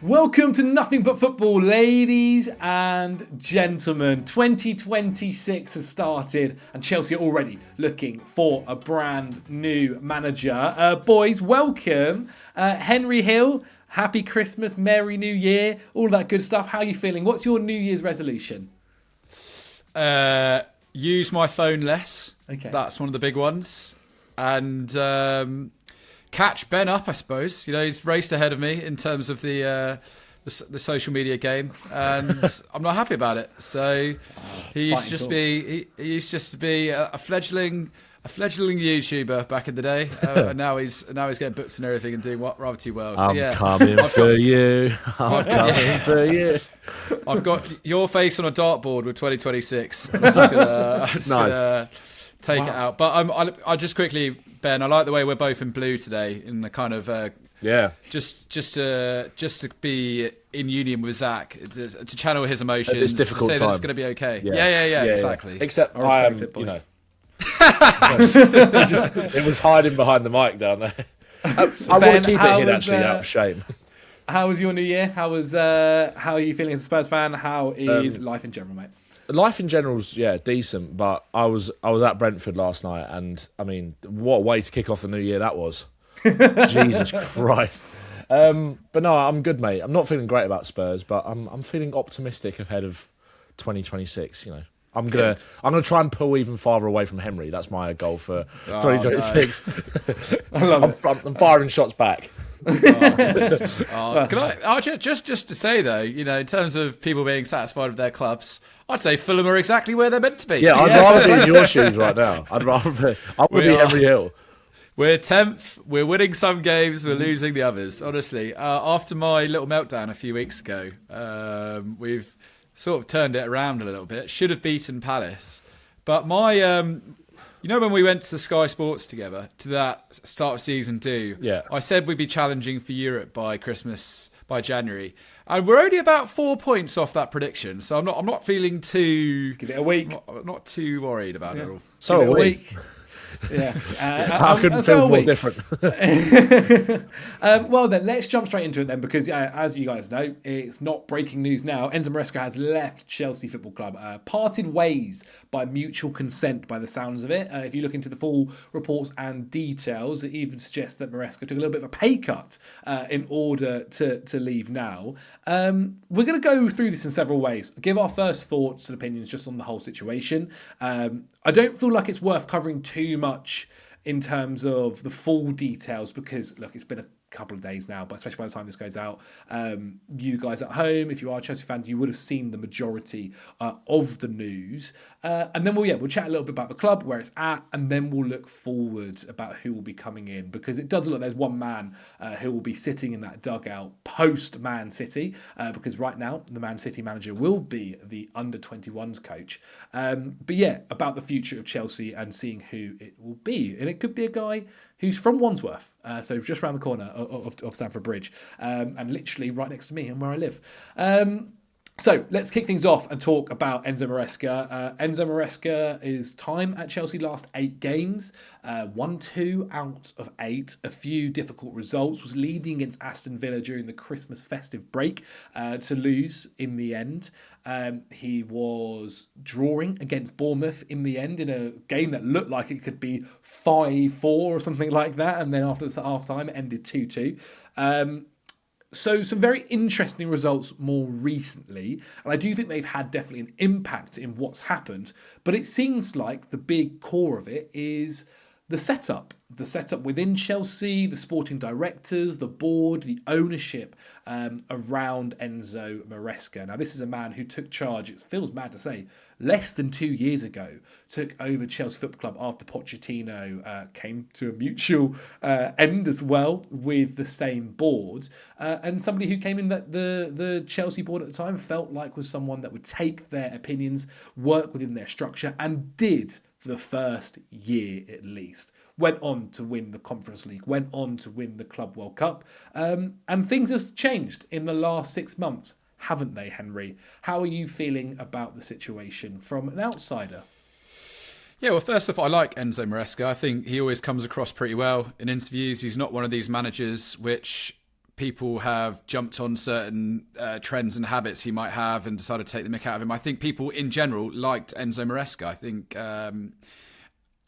Welcome to Nothing But Football, ladies and gentlemen. 2026 has started and Chelsea are already looking for a brand new manager. Boys, welcome. Henry Hill, happy Christmas, Merry New Year, all that good stuff. How are you feeling? What's your New Year's resolution? Use my phone less. Okay. That's one of the big ones. And catch Ben up, I suppose. You know, he's raced ahead of me in terms of the social media game, and I'm not happy about it. So he used to be a fledgling YouTuber back in the day, and now he's getting booked and everything and doing rather too well. So, I'm coming for you. I've got your face on a dartboard with 2026. And I'm just gonna take it out. But I just quickly, Ben, I like the way we're both in blue today, in the kind of just to be in union with Zach, to channel his emotions, this difficult to say time. that it's going to be okay. Yeah, exactly. Except I respect it, boys. You know, it was hiding behind the mic down there. I want to keep it in actually, out of shame. How was your New Year? How are you feeling as a Spurs fan? How is life in general, mate? Life in general's decent, but I was at Brentford last night, and I mean, what a way to kick off the new year that was. Jesus Christ. But no, I'm good, mate. I'm not to great about Spurs, but I'm feeling optimistic ahead of 2026. You know, I'm gonna try and pull even farther away from Henry. That's my goal for 2026. No. I'm firing shots back. Can I just to say though, you know, in terms of people being satisfied with their clubs, I'd say Fulham are exactly where they're meant to be. Yeah, I'd rather be in your shoes right now. I would be Henry Hill. We're 10th. We're winning some games. We're losing the others. Honestly, after my little meltdown a few weeks ago, we've sort of turned it around a little bit. Should have beaten Palace, but my, you know, when we went to the Sky Sports together to that start of season 2, I said we'd be challenging for Europe by Christmas, by January, and we're only about 4 points off that prediction. So I'm not feeling too. Give it a week. I'm not too worried about it all. So a week. Yeah, I couldn't feel more different. Well then, let's jump straight into it then, because as you guys know, it's not breaking news now. Enzo Maresca has left Chelsea Football Club, parted ways by mutual consent by the sounds of it. If you look into the full reports and details, it even suggests that Maresca took a little bit of a pay cut in order to leave now. We're going to go through this in several ways. Give our first thoughts and opinions just on the whole situation. I don't feel like it's worth covering too much in terms of the full details, because look, it's been a couple of days now, but especially by the time this goes out, you guys at home, if you are a Chelsea fan, you would have seen the majority of the news, and then we'll chat a little bit about the club, where it's at, and then we'll look forward about who will be coming in, because it does look like there's one man who will be sitting in that dugout post Man City, because right now the Man City manager will be the under-21s coach, but yeah, about the future of Chelsea and seeing who it will be, and it could be a guy who's from Wandsworth, so just around the corner of Stamford Bridge, and literally right next to me and where I live. So let's kick things off and talk about Enzo Maresca. Enzo Maresca's time at Chelsea last 8 games, won 2 out of 8, a few difficult results, was leading against Aston Villa during the Christmas festive break to lose in the end. He was drawing against Bournemouth in the end in a game that looked like it could be 5-4 or something like that, and then after the half time it ended 2-2. So some very interesting results more recently, and I do think they've had definitely an impact in what's happened, but it seems like the big core of it is the setup within Chelsea, the sporting directors, the board, the ownership around Enzo Maresca. Now, this is a man who took charge, it feels mad to say, less than 2 years ago, took over Chelsea Football Club after Pochettino came to a mutual end as well with the same board. And somebody who came in that the Chelsea board at the time felt like was someone that would take their opinions, work within their structure, and did for the first year at least. Went on to win the Conference League, went on to win the Club World Cup, and things have changed in the last 6 months, haven't they, Henry? How are you feeling about the situation from an outsider? Yeah, well, first off, I like Enzo Maresca. I think he always comes across pretty well in interviews. He's not one of these managers which people have jumped on certain trends and habits he might have and decided to take the mick out of him. I think people in general liked Enzo Maresca. I think,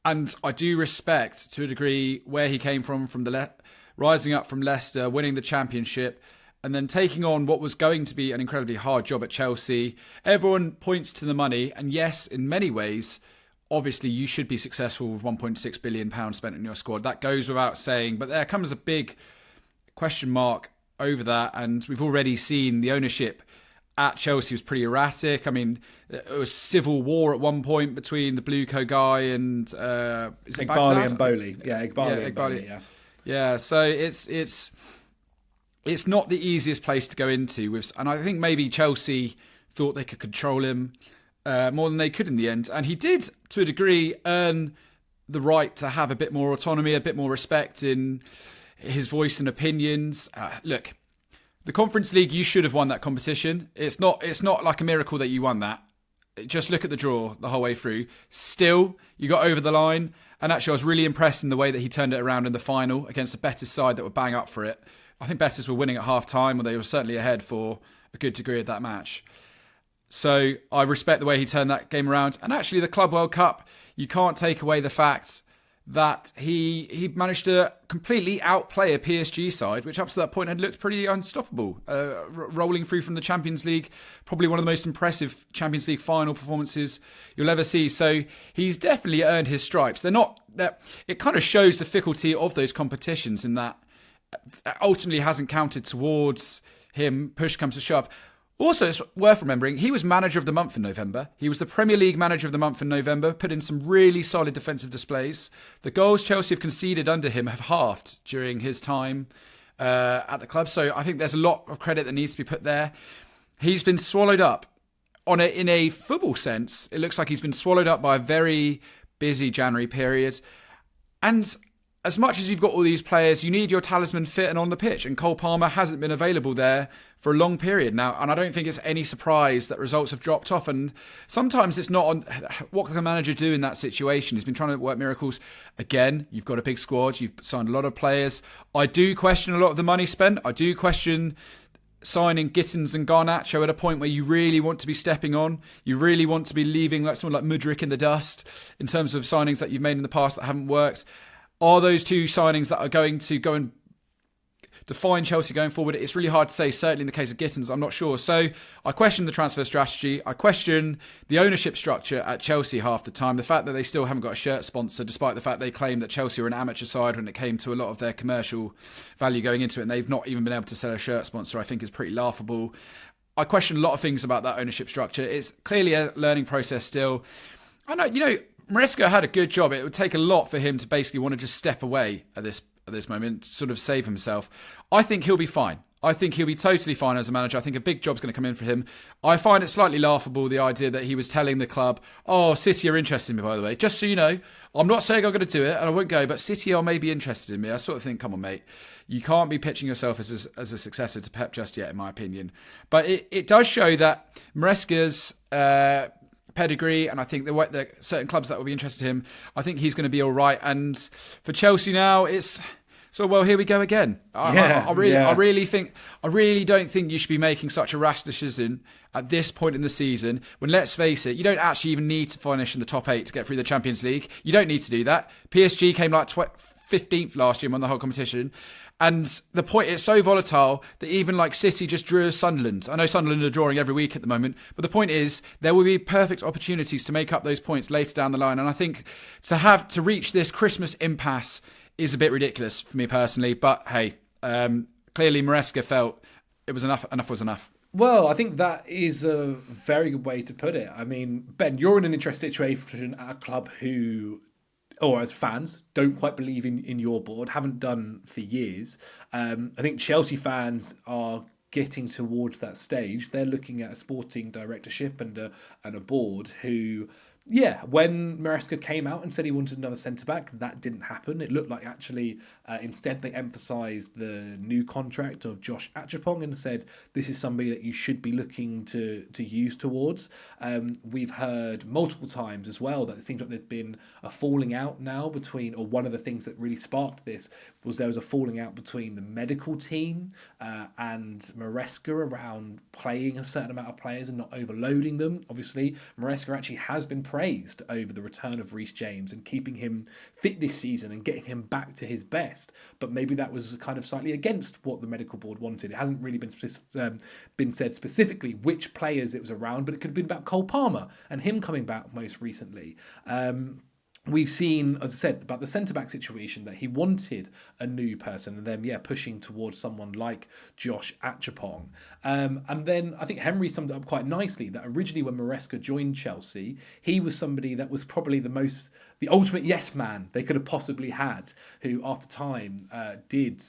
and I do respect to a degree where he came from the rising up from Leicester, winning the Championship, and then taking on what was going to be an incredibly hard job at Chelsea. Everyone points to the money, and yes, in many ways, obviously you should be successful with £1.6 billion spent on your squad. That goes without saying, but there comes a big question mark over that, and we've already seen the ownership at Chelsea was pretty erratic. I mean, it was civil war at one point between the Bluco guy and Igbali and Bowley. Yeah, Igbali and Bowley, yeah. Yeah, so it's not the easiest place to go into with, and I think maybe Chelsea thought they could control him more than they could in the end, and he did to a degree earn the right to have a bit more autonomy, a bit more respect in his voice and opinions. Look, the Conference League, you should have won that competition. It's not like a miracle that you won that. Just look at the draw the whole way through. Still, you got over the line. And actually, I was really impressed in the way that he turned it around in the final against a Betis side that were bang up for it. I think Betis were winning at half-time, or they were certainly ahead for a good degree of that match. So I respect the way he turned that game around. And actually, the Club World Cup, you can't take away the fact that he managed to completely outplay a PSG side, which up to that point had looked pretty unstoppable. Rolling through from the Champions League, probably one of the most impressive Champions League final performances you'll ever see. So he's definitely earned his stripes. It kind of shows the difficulty of those competitions in that ultimately hasn't counted towards him, push comes to shove. Also, it's worth remembering, he was manager of the month in November. He was the Premier League manager of the month in November, put in some really solid defensive displays. The goals Chelsea have conceded under him have halved during his time at the club. So I think there's a lot of credit that needs to be put there. He's been swallowed up in a football sense. It looks like he's been swallowed up by a very busy January period. And as much as you've got all these players, you need your talisman fit and on the pitch. And Cole Palmer hasn't been available there for a long period now. And I don't think it's any surprise that results have dropped off. And sometimes it's not on what can a manager do in that situation. He's been trying to work miracles. Again, you've got a big squad. You've signed a lot of players. I do question a lot of the money spent. I do question signing Gittins and Garnacho at a point where you really want to be stepping on. You really want to be leaving like someone like Mudryk in the dust in terms of signings that you've made in the past that haven't worked. Are those two signings that are going to go and define Chelsea going forward? It's really hard to say. Certainly in the case of Gittins, I'm not sure. So I question the transfer strategy. I question the ownership structure at Chelsea half the time. The fact that they still haven't got a shirt sponsor, despite the fact they claim that Chelsea were an amateur side when it came to a lot of their commercial value going into it, and they've not even been able to sell a shirt sponsor, I think is pretty laughable. I question a lot of things about that ownership structure. It's clearly a learning process still. I know, Maresca had a good job. It would take a lot for him to basically want to just step away at this moment, sort of save himself. I think he'll be fine. I think he'll be totally fine as a manager. I think a big job's going to come in for him. I find it slightly laughable, the idea that he was telling the club, oh, City are interested in me, by the way. Just so you know, I'm not saying I'm going to do it and I won't go, but City are maybe interested in me. I sort of think, come on, mate. You can't be pitching yourself as a successor to Pep just yet, in my opinion. But it does show that Maresca's pedigree, and I think the certain clubs that will be interested in him, I think he's going to be all right. And for Chelsea now, it's so, well, here we go again. I really don't think you should be making such a rash decision at this point in the season when, let's face it, you don't actually even need to finish in the top 8 to get through the Champions League. You don't need to do that. PSG came like 15th last year and won the whole competition. And the point, it's so volatile that even like City just drew Sunderland. I know Sunderland are drawing every week at the moment, but the point is there will be perfect opportunities to make up those points later down the line. And I think to reach this Christmas impasse is a bit ridiculous for me personally. But hey, clearly Maresca felt it was enough. Enough was enough. Well, I think that is a very good way to put it. I mean, Ben, you're in an interesting situation at a club who, or as fans, don't quite believe in your board, haven't done for years. I think Chelsea fans are getting towards that stage. They're looking at a sporting directorship and a board who Yeah, when Maresca came out and said he wanted another centre-back, that didn't happen. It looked like actually instead they emphasised the new contract of Josh Achapong and said this is somebody that you should be looking to use towards. We've heard multiple times as well that it seems like there's been a falling out now between, or one of the things that really sparked this was there was a falling out between the medical team and Maresca around playing a certain amount of players and not overloading them. Obviously, Maresca actually has been praised over the return of Reece James and keeping him fit this season and getting him back to his best. But maybe that was kind of slightly against what the medical board wanted. It hasn't really been said specifically which players it was around, but it could have been about Cole Palmer and him coming back most recently. We've seen, as I said, about the centre-back situation that he wanted a new person and then, pushing towards someone like Josh Achapong. And then I think Henry summed it up quite nicely that originally when Maresca joined Chelsea, he was somebody that was probably the ultimate yes man they could have possibly had, who after time did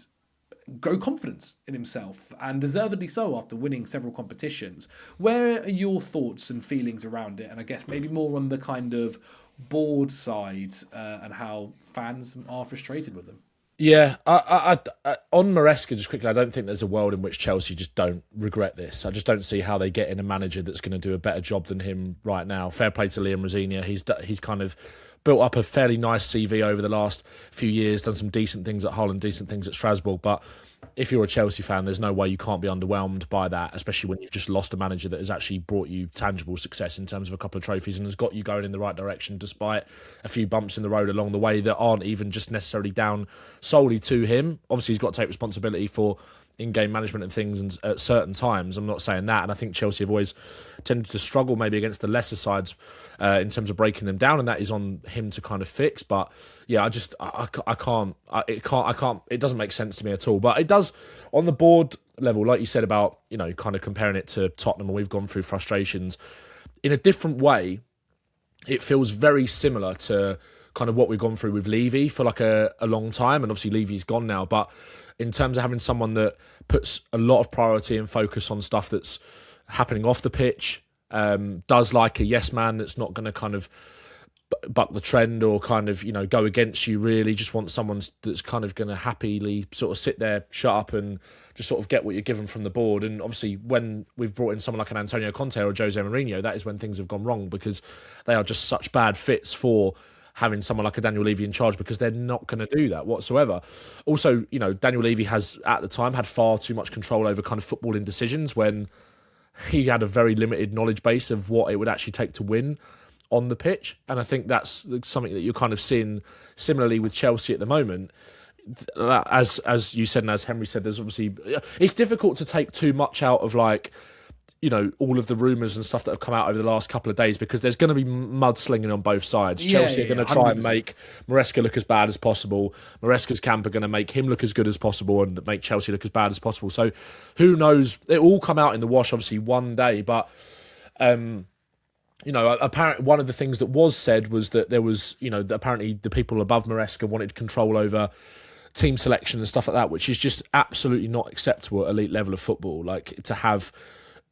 grow confidence in himself, and deservedly so after winning several competitions. Where are your thoughts and feelings around it? And I guess maybe more on the kind of board side and how fans are frustrated with them. Yeah, I on Maresca, just quickly, I don't think there's a world in which Chelsea just don't regret this. I just don't see how they get in a manager that's going to do a better job than him right now. Fair play to Liam Rosenior. He's kind of built up a fairly nice CV over the last few years, done some decent things at Hull and decent things at Strasbourg, but if you're a Chelsea fan, there's no way you can't be underwhelmed by that, especially when you've just lost a manager that has actually brought you tangible success in terms of a couple of trophies and has got you going in the right direction despite a few bumps in the road along the way that aren't even just necessarily down solely to him. Obviously, he's got to take responsibility for in-game management and things at certain times. I'm not saying that, and I think Chelsea have always tended to struggle maybe against the lesser sides in terms of breaking them down, and that is on him to kind of fix. But yeah, I can't. It doesn't make sense to me at all. But it does on the board level, like you said about kind of comparing it to Tottenham, and we've gone through frustrations in a different way. It feels very similar to kind of what we've gone through with Levy for like a long time, and obviously Levy's gone now, but in terms of having someone that puts a lot of priority and focus on stuff that's happening off the pitch, does like a yes man that's not going to kind of buck the trend or kind of go against you, really just want someone that's kind of going to happily sort of sit there, shut up and just sort of get what you're given from the board. And obviously when we've brought in someone like an Antonio Conte or Jose Mourinho, that is when things have gone wrong, because they are just such bad fits for having someone like a Daniel Levy in charge, because they're not going to do that whatsoever. Also, Daniel Levy has at the time had far too much control over kind of footballing decisions when he had a very limited knowledge base of what it would actually take to win on the pitch. And I think that's something that you're kind of seeing similarly with Chelsea at the moment. As you said, and as Henry said, there's obviously, it's difficult to take too much out of all of the rumours and stuff that have come out over the last couple of days, because there's going to be mudslinging on both sides. Chelsea are going to try and make Maresca look as bad as possible. Maresca's camp are going to make him look as good as possible and make Chelsea look as bad as possible. So who knows? It will come out in the wash, obviously, one day. But, apparently one of the things that was said was that there was, apparently the people above Maresca wanted control over team selection and stuff like that, which is just absolutely not acceptable at elite level of football. Like, to have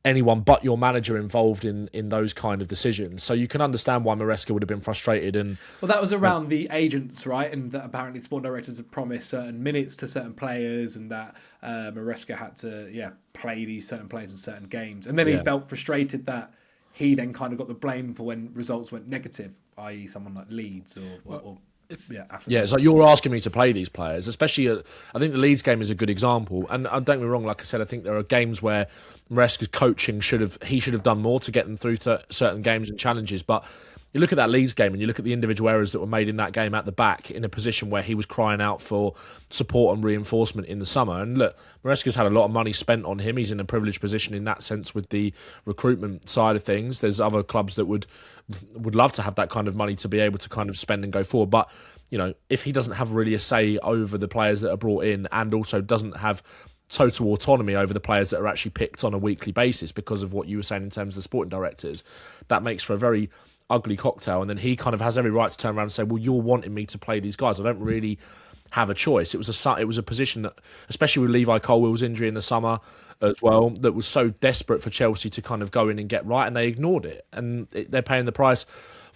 anyone but your manager involved in those kind of decisions. So you can understand why Maresca would have been frustrated. And well, that was around the agents, right? And that apparently sport directors have promised certain minutes to certain players, and that Maresca had to play these certain players in certain games. And then he felt frustrated that he then kind of got the blame for when results went negative, i.e. someone like Leeds or it's like you're asking me to play these players, especially I think the Leeds game is a good example. And don't get me wrong, like I said, I think there are games where Maresca's coaching should have done more to get them through to certain games and challenges. But you look at that Leeds game and you look at the individual errors that were made in that game at the back, in a position where he was crying out for support and reinforcement in the summer. And look, Maresca's had a lot of money spent on him. He's in a privileged position in that sense with the recruitment side of things. There's other clubs that would love to have that kind of money to be able to kind of spend and go forward. But, if he doesn't have really a say over the players that are brought in, and also doesn't have total autonomy over the players that are actually picked on a weekly basis because of what you were saying in terms of the sporting directors, that makes for a very ugly cocktail. And then he kind of has every right to turn around and say, well, you're wanting me to play these guys. I don't really have a choice. It was a position that, especially with Levi Colwell's injury in the summer as well, that was so desperate for Chelsea to kind of go in and get right, and they ignored it. And they're paying the price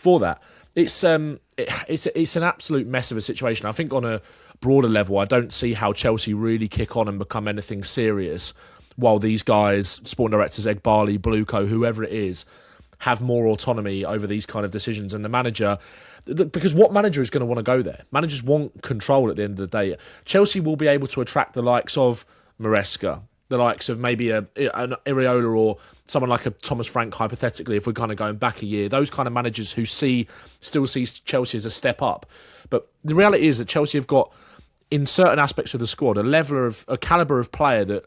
for that. It's an absolute mess of a situation. I think on a broader level, I don't see how Chelsea really kick on and become anything serious while these guys, sporting directors, Egbali, Bluco, whoever it is, have more autonomy over these kind of decisions. And the manager, because what manager is going to want to go there? Managers want control at the end of the day. Chelsea will be able to attract the likes of Maresca, the likes of maybe an Iriola or someone like a Thomas Frank, hypothetically, if we're kind of going back a year, those kind of managers who still see Chelsea as a step up. But the reality is that Chelsea have got, in certain aspects of the squad, a calibre of player that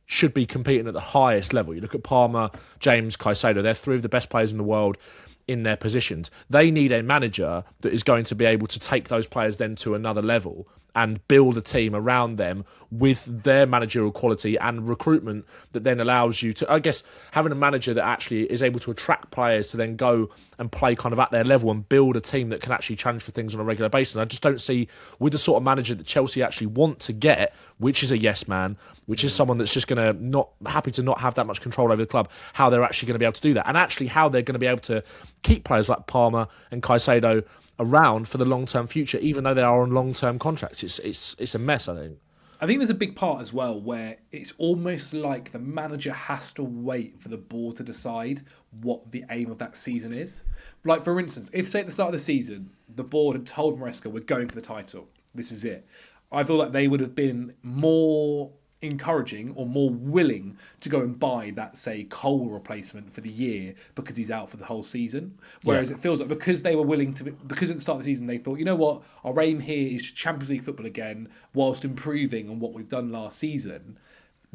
should be competing at the highest level. You look at Palmer, James, Caicedo, they're three of the best players in the world in their positions. They need a manager that is going to be able to take those players then to another level and build a team around them with their managerial quality and recruitment that then allows you to, I guess, having a manager that actually is able to attract players to then go and play kind of at their level and build a team that can actually challenge for things on a regular basis. And I just don't see, with the sort of manager that Chelsea actually want to get, which is a yes man, which is someone that's just going to not happy to not have that much control over the club, how they're actually going to be able to do that, and actually how they're going to be able to keep players like Palmer and Caicedo around for the long-term future, even though they are on long-term contracts. It's a mess, I think. I think there's a big part as well where it's almost like the manager has to wait for the board to decide what the aim of that season is. Like, for instance, if, say, at the start of the season, the board had told Maresca, we're going for the title, this is it, I feel like they would have been more encouraging or more willing to go and buy that, say, Cole replacement for the year because he's out for the whole season. Whereas it feels like because they were willing to, because at the start of the season they thought, you know what, our aim here is Champions League football again, whilst improving on what we've done last season.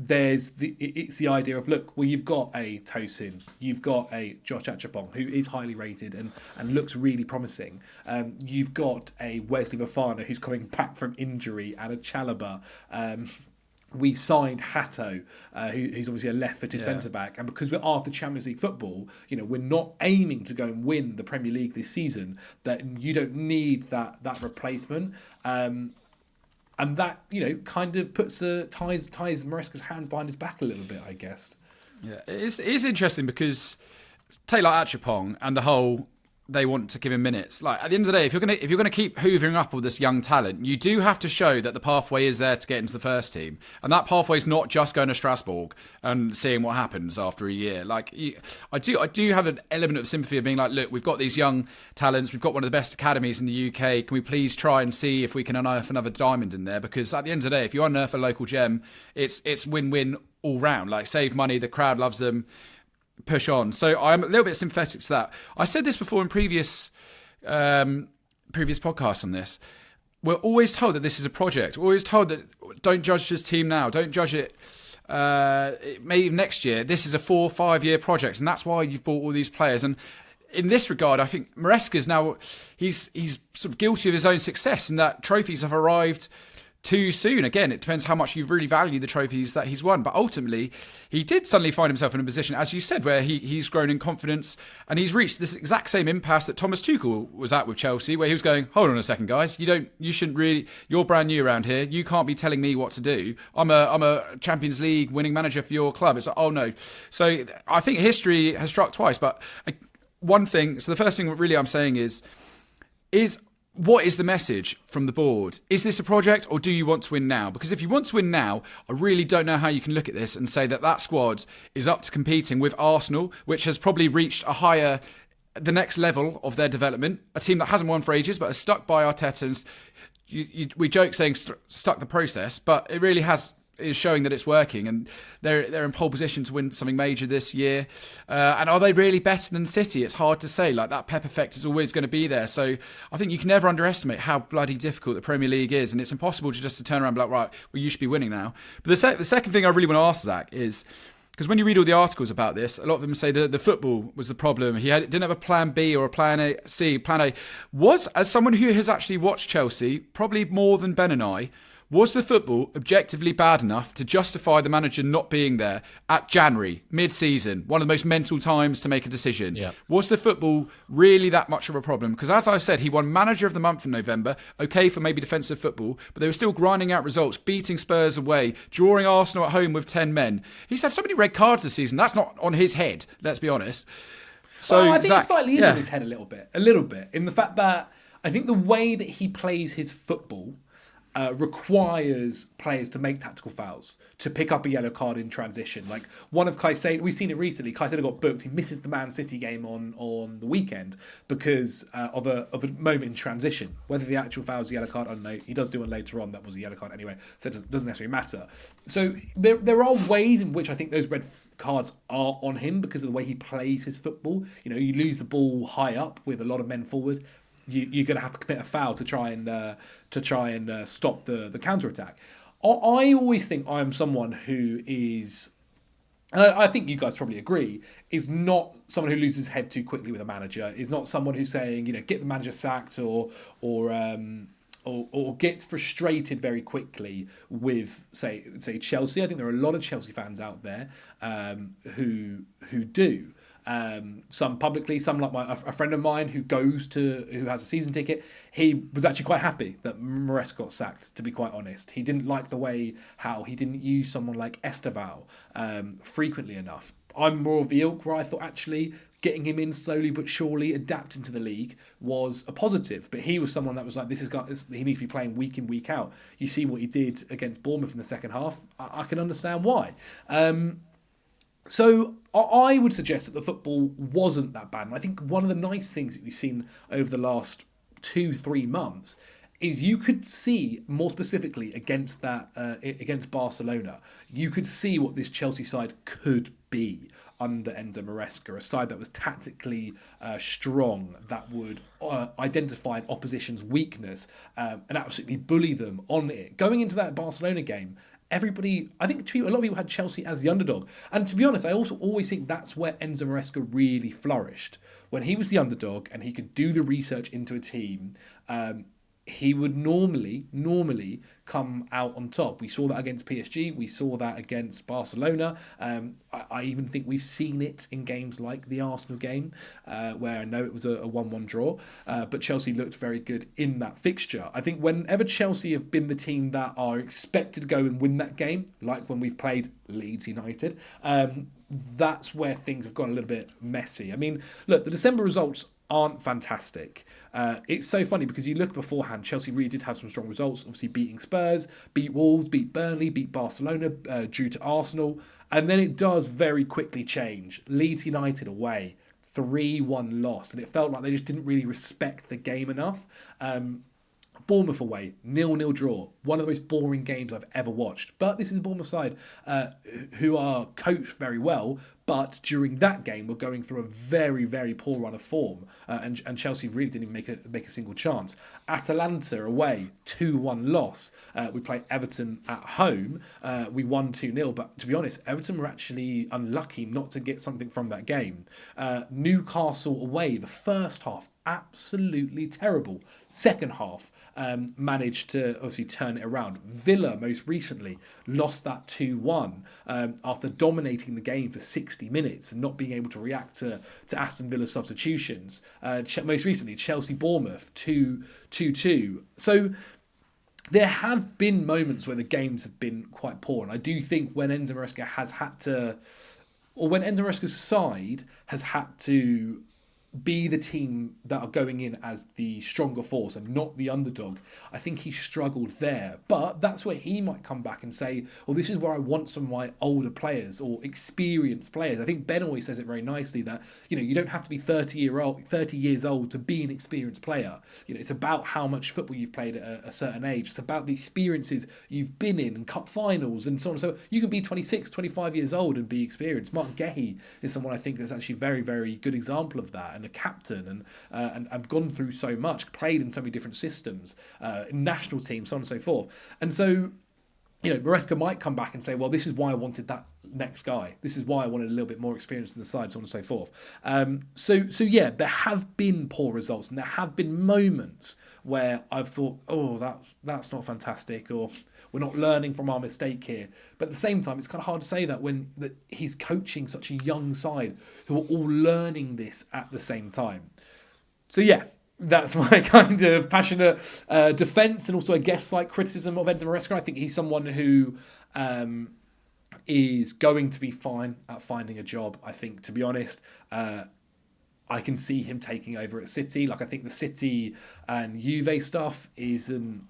It's the idea of, look, well, you've got a Tosin, you've got a Josh Achapong, who is highly rated and looks really promising. You've got a Wesley Fofana who's coming back from injury, and a Chalobah. We've signed Hatto, who's obviously a left-footed centre-back. And because we're after Champions League football, we're not aiming to go and win the Premier League this season, that you don't need that replacement. And that, kind of ties Maresca's hands behind his back a little bit, I guess. Yeah, it is interesting because take like Achapong and the whole, they want to give him minutes. Like, at the end of the day, if you're gonna keep hoovering up all this young talent, you do have to show that the pathway is there to get into the first team, and that pathway is not just going to Strasbourg and seeing what happens after a year. Like, I do have an element of sympathy of being like, look, we've got these young talents, we've got one of the best academies in the UK. Can we please try and see if we can unearth another diamond in there? Because at the end of the day, if you unearth a local gem, it's win-win all round. Like, save money, the crowd loves them. Push on. So I'm a little bit sympathetic to that. I said this before in previous podcasts on this. We're always told that this is a project. We're always told that don't judge this team now. Don't judge it maybe next year. This is a 4 or 5 year project, and that's why you've bought all these players. And in this regard, I think Maresca's now he's sort of guilty of his own success, in that trophies have arrived too soon. Again, it depends how much you really value the trophies that he's won. But ultimately, he did suddenly find himself in a position, as you said, where he's grown in confidence, and he's reached this exact same impasse that Thomas Tuchel was at with Chelsea, where he was going, hold on a second, guys, you shouldn't really, you're brand new around here, you can't be telling me what to do. I'm a Champions League winning manager for your club. It's like, oh no. So I think history has struck twice. But one thing, so the first thing really I'm saying is what is the message from the board? Is this a project, or do you want to win now? Because if you want to win now, I really don't know how you can look at this and say that squad is up to competing with Arsenal, which has probably reached the next level of their development. A team that hasn't won for ages, but is stuck by Arteta. And we joke saying stuck the process, but it really is showing that it's working, and they're in pole position to win something major this year. And are they really better than City? It's hard to say. Like, that Pep effect is always going to be there. So I think you can never underestimate how bloody difficult the Premier League is, and it's impossible to turn around and be like, right, well, you should be winning now. But the second thing I really want to ask Zach is, because when you read all the articles about this, a lot of them say that the football was the problem. He didn't have a plan B or a plan C. Plan A was, as someone who has actually watched Chelsea, probably more than Ben and I, was the football objectively bad enough to justify the manager not being there at January, mid-season, one of the most mental times to make a decision? Yeah. Was the football really that much of a problem? Because as I said, he won Manager of the Month in November, okay for maybe defensive football, but they were still grinding out results, beating Spurs away, drawing Arsenal at home with 10 men. He's had so many red cards this season. That's not on his head, let's be honest. So I think Zach, it slightly is on his head a little bit, in the fact that I think the way that he plays his football requires players to make tactical fouls, to pick up a yellow card in transition. Like one of Caicedo, we've seen it recently. Caicedo got booked. He misses the Man City game on the weekend because of a moment in transition. Whether the actual foul is a yellow card, I don't know. He does do one later on. That was a yellow card anyway, so it doesn't necessarily matter. So there are ways in which I think those red cards are on him because of the way he plays his football. You know, you lose the ball high up with a lot of men forward. You're going to have to commit a foul to try and stop the counter attack. I always think I am someone who is, and I think you guys probably agree, is not someone who loses his head too quickly with a manager. Is not someone who's saying, get the manager sacked or gets frustrated very quickly with say Chelsea. I think there are a lot of Chelsea fans out there who do. Some publicly, some like a friend of mine who has a season ticket. He was actually quite happy that Maresca got sacked, to be quite honest. He didn't like the way how he didn't use someone like Esteval frequently enough. I'm more of the ilk where I thought actually getting him in slowly but surely, adapting to the league was a positive. But he was someone that was like, he needs to be playing week in, week out. You see what he did against Bournemouth in the second half. I can understand why. So I would suggest that the football wasn't that bad. And I think one of the nice things that we've seen over the last 2-3 months is you could see more specifically against Barcelona, you could see what this Chelsea side could be under Enzo Maresca, a side that was tactically strong, that would identify an opposition's weakness and absolutely bully them on it. Going into that Barcelona game, everybody, I think a lot of people had Chelsea as the underdog. And to be honest, I also always think that's where Enzo Maresca really flourished. When he was the underdog and he could do the research into a team, he would normally come out on top. We saw that against PSG. We saw that against Barcelona. I even think we've seen it in games like the Arsenal game, where I know it was a 1-1 draw, but Chelsea looked very good in that fixture. I think whenever Chelsea have been the team that are expected to go and win that game, like when we've played Leeds United, that's where things have gone a little bit messy. I mean, look, the December results aren't fantastic. It's so funny because you look beforehand, Chelsea really did have some strong results, obviously beating Spurs, beat Wolves, beat Burnley, beat Barcelona, drew to Arsenal, and then it does very quickly change. Leeds United away, 3-1 loss, and it felt like they just didn't really respect the game enough. Bournemouth away, 0-0 draw. One of the most boring games I've ever watched. But this is a Bournemouth side who are coached very well, but during that game were going through a very, very poor run of form. And Chelsea really didn't even make a single chance. Atalanta away, 2-1 loss. We played Everton at home. We won 2-0. But to be honest, Everton were actually unlucky not to get something from that game. Newcastle away, the first half, absolutely terrible. Second half, managed to obviously turn it around. Villa, most recently, lost that 2-1 after dominating the game for 60 minutes and not being able to react to Aston Villa's substitutions. Most recently, Chelsea-Bournemouth, 2-2. So there have been moments where the games have been quite poor. And I do think when Enzo Maresca when Enzo Maresca's side has had to be the team that are going in as the stronger force and not the underdog, I think he struggled there. But that's where he might come back and say, well, this is where I want some of my older players or experienced players. I think Ben always says it very nicely that, you don't have to be 30 years old to be an experienced player. It's about how much football you've played at a certain age. It's about the experiences you've been in and cup finals and so on. So you can be 26, 25 years old and be experienced. Mark Gehi is someone I think that's actually a very, very good example of that, and a captain, and I've gone through so much, played in so many different systems, national teams, so on and so forth. And so, Maresca might come back and say, well, this is why I wanted that next guy. This is why I wanted a little bit more experience in the side, so on and so forth. So yeah, there have been poor results, and there have been moments where I've thought, oh, that's not fantastic, or we're not learning from our mistake here. But at the same time, it's kind of hard to say that when he's coaching such a young side who are all learning this at the same time. So yeah, that's my kind of passionate defence and also, I guess, like criticism of Enzo Maresca. I think he's someone who is going to be fine at finding a job, I think, to be honest. I can see him taking over at City. Like, I think the City and Juve stuff isn't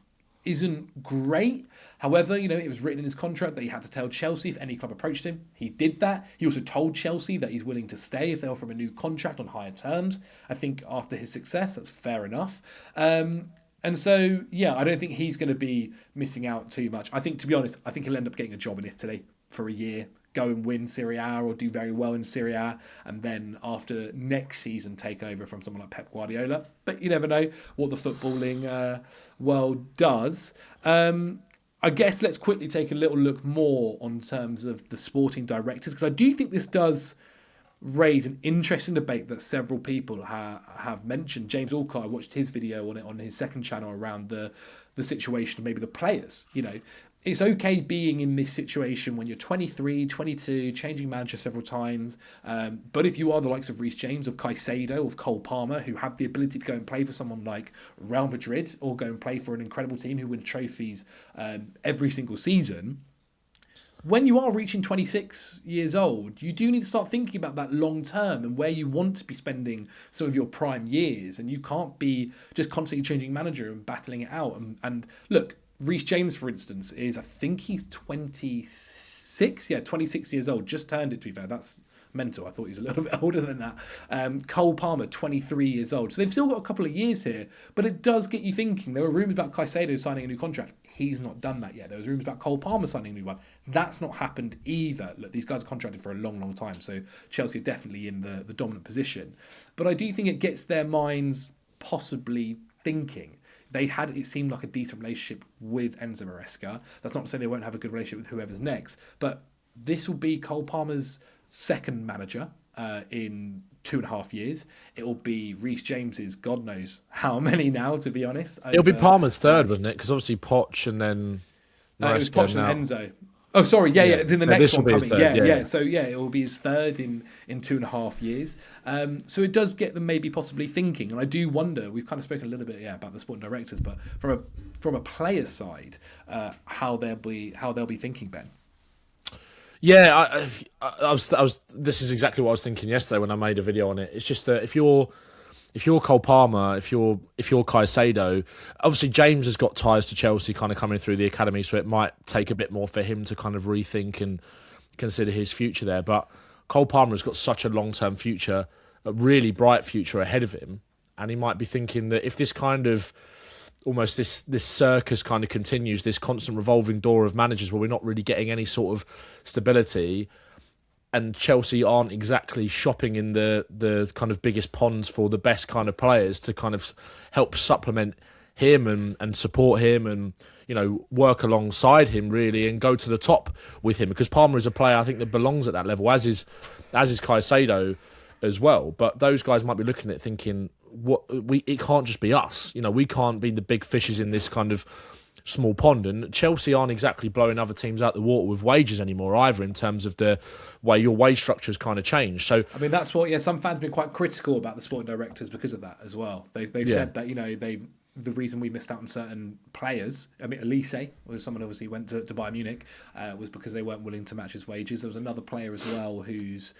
great. However, it was written in his contract that he had to tell Chelsea if any club approached him. He did that. He also told Chelsea that he's willing to stay if they offer him a new contract on higher terms. I think after his success, that's fair enough. And so, yeah, I don't think he's going to be missing out too much. I think, to be honest, I think he'll end up getting a job in Italy for a year, go and win Serie A or do very well in Serie A, and then after next season take over from someone like Pep Guardiola. But you never know what the footballing world does. I guess let's quickly take a little look more on terms of the sporting directors, because I do think this does raise an interesting debate that several people have mentioned. James Alcar, I watched his video on it on his second channel around the situation of maybe the players. It's okay being in this situation when you're 23, 22, changing manager several times. But if you are the likes of Reece James, of Caicedo, of Cole Palmer, who have the ability to go and play for someone like Real Madrid or go and play for an incredible team who win trophies every single season, when you are reaching 26 years old, you do need to start thinking about that long term and where you want to be spending some of your prime years. And you can't be just constantly changing manager and battling it out. And look, Reece James, for instance, I think he's 26. Yeah, 26 years old. Just turned it, to be fair. That's mental. I thought he was a little bit older than that. Cole Palmer, 23 years old. So they've still got a couple of years here, but it does get you thinking. There were rumours about Caicedo signing a new contract. He's not done that yet. There was rumours about Cole Palmer signing a new one. That's not happened either. Look, these guys are contracted for a long, long time, so Chelsea are definitely in the dominant position. But I do think it gets their minds possibly thinking. It seemed like a decent relationship with Enzo Maresca. That's not to say they won't have a good relationship with whoever's next, but this will be Cole Palmer's second manager in 2.5 years. It will be Reece James's God knows how many now, to be honest. It'll be Palmer's third, wasn't it? Because obviously Poch and then it was Poch and Enzo. Oh, sorry. Yeah. It's in the next one coming. Third, So it will be his third in 2.5 years. So it does get them maybe possibly thinking. And I do wonder. We've kind of spoken a little bit about the sporting directors, but from a player's side, how they'll be thinking, Ben. Yeah, I was. This is exactly what I was thinking yesterday when I made a video on it. It's just that if you're Cole Palmer, if you're Caicedo, obviously James has got ties to Chelsea, kind of coming through the academy, so it might take a bit more for him to kind of rethink and consider his future there. But Cole Palmer has got such a long-term future, a really bright future ahead of him, and he might be thinking that if this kind of almost this circus kind of continues, this constant revolving door of managers where we're not really getting any sort of stability, and Chelsea aren't exactly shopping in the kind of biggest ponds for the best kind of players to kind of help supplement him and support him and work alongside him really and go to the top with him, because Palmer is a player I think that belongs at that level, as is Caicedo as well. But those guys might be looking at it thinking, it can't just be us. We can't be the big fishes in this kind of small pond. And Chelsea aren't exactly blowing other teams out the water with wages anymore either, in terms of the way your wage structure has kind of changed. So I mean, that's what some fans have been quite critical about the sporting directors because of that as well. They've said that the reason we missed out on certain players, I mean, Elise, or someone obviously went to Bayern Munich, was because they weren't willing to match his wages. There was another player as well who's,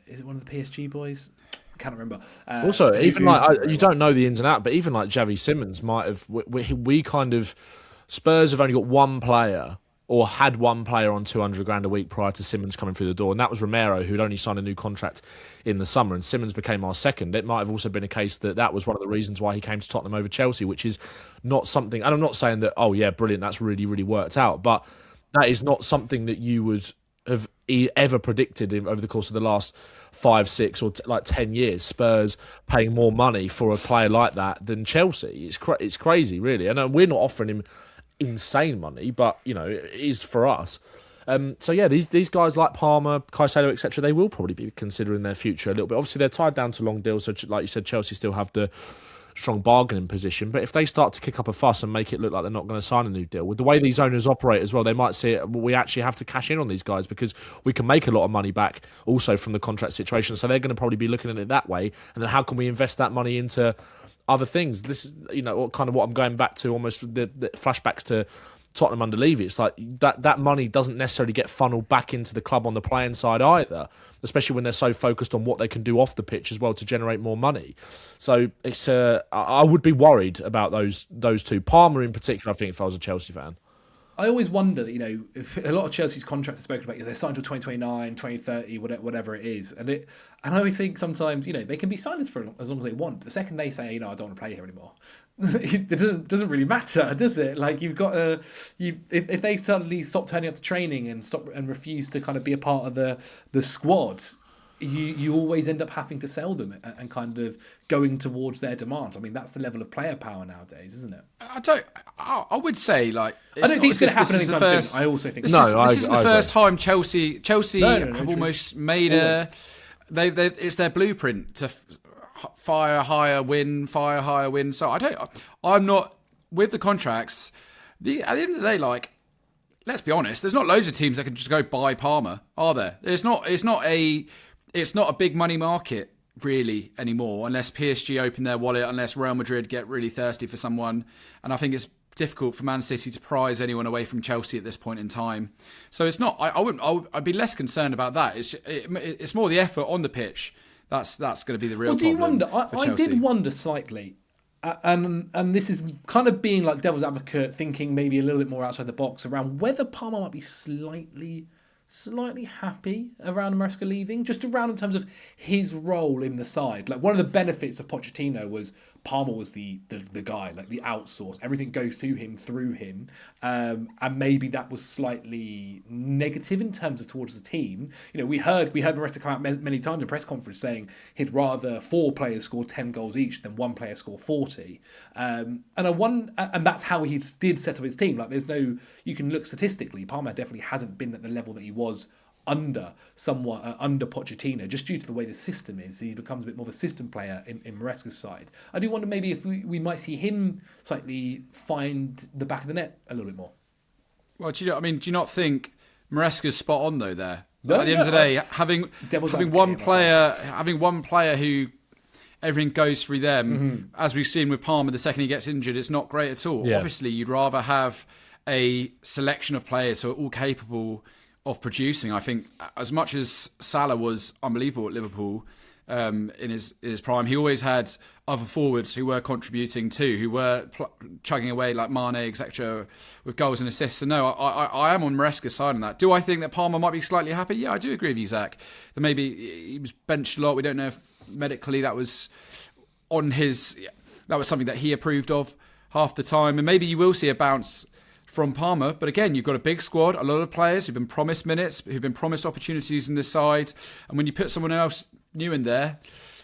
is it one of the PSG boys? I can't remember. Also, even you don't know the ins and outs, but even like Javi Simmons might have, we kind of, Spurs have only got one player, or had one player on 200 grand a week prior to Simmons coming through the door, and that was Romero, who'd only signed a new contract in the summer, and Simmons became our second. It might have also been a case that was one of the reasons why he came to Tottenham over Chelsea, which is not something, and I'm not saying that, oh yeah, brilliant, that's really, really worked out, but that is not something that you would have ever predicted over the course of the last 5, 6 or 10 years, Spurs paying more money for a player like that than Chelsea. It's crazy, really. And we're not offering him insane money, but it is for us. So yeah, these guys like Palmer, Caicedo, etc., they will probably be considering their future a little bit. Obviously, they're tied down to long deals, so like you said, Chelsea still have the strong bargaining position. But if they start to kick up a fuss and make it look like they're not going to sign a new deal, with the way these owners operate as well, they might see it. We actually have to cash in on these guys because we can make a lot of money back also from the contract situation. So they're going to probably be looking at it that way. And then how can we invest that money into other things? This is, kind of what I'm going back to, almost the flashbacks to Tottenham under Levy. It's like that money doesn't necessarily get funneled back into the club on the playing side either, especially when they're so focused on what they can do off the pitch as well to generate more money. So it's I would be worried about those two. Palmer in particular, I think, if I was a Chelsea fan. I always wonder that, if a lot of Chelsea's contracts are spoken about, they're signed until 2029, 2030, whatever it is. And I always think sometimes, they can be signed for as long as they want. But the second they say, I don't want to play here anymore, it doesn't really matter, does it? Like, you've got if they suddenly stop turning up to training and refuse to kind of be a part of the squad, you always end up having to sell them and kind of going towards their demands. I mean, that's the level of player power nowadays, isn't it? I would say, like, I don't think it's going to happen anytime soon. I also think this isn't the first time Chelsea have almost made it's their blueprint to fire higher, win. So I'm not with the contracts. At the end of the day, like, let's be honest, there's not loads of teams that can just go buy Palmer, are there? It's not a big money market really anymore, unless PSG open their wallet, unless Real Madrid get really thirsty for someone. And I think it's difficult for Man City to prize anyone away from Chelsea at this point in time. So it's not. I'd be less concerned about that. It's more the effort on the pitch. That's going to be the real problem. Well, do you wonder? I did wonder slightly, and this is kind of being like devil's advocate, thinking maybe a little bit more outside the box around whether Palmer might be slightly happy around Maresca leaving, just around in terms of his role in the side. Like, one of the benefits of Pochettino was Palmer was the guy, like the outsource. Everything goes to him through him, and maybe that was slightly negative in terms of towards the team. We heard Maresca come out many times in press conference saying he'd rather 4 players score 10 goals each than 1 player score 40. And that's how he did set up his team. Like, you can look statistically, Palmer definitely hasn't been at the level that he was under Pochettino, just due to the way the system is. He becomes a bit more of a system player in Maresca's side. I do wonder maybe if we might see him slightly find the back of the net a little bit more. Well, do you not think Maresca's spot on though there? At the end of the day, having one player who everything goes through them, as we've seen with Palmer, the second he gets injured, it's not great at all. Yeah. Obviously, you'd rather have a selection of players who are all capable of producing. I think as much as Salah was unbelievable at Liverpool in his prime, he always had other forwards who were contributing too, who were chugging away like Mane, etc., with goals and assists. So no, I am on Maresca's side on that. Do I think that Palmer might be slightly happy? Yeah, I do agree with you, Zach. That maybe he was benched a lot. We don't know if medically that was something that he approved of half the time, and maybe you will see a bounce from Palmer. But again, you've got a big squad, a lot of players who've been promised minutes, who've been promised opportunities in this side. And when you put someone else new in there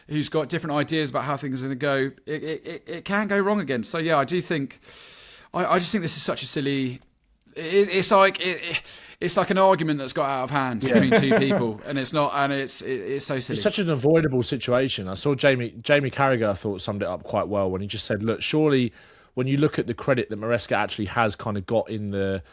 who's got different ideas about how things are going to go, it can go wrong again. So yeah, I do think, I just think this is such a silly, it's like an argument that's got out of hand between two people, and it's not, and it's so silly. It's such an avoidable situation. I saw Jamie Carragher, I thought, summed it up quite well when he just said, look, surely when you look at the credit that Maresca actually has kind of got in the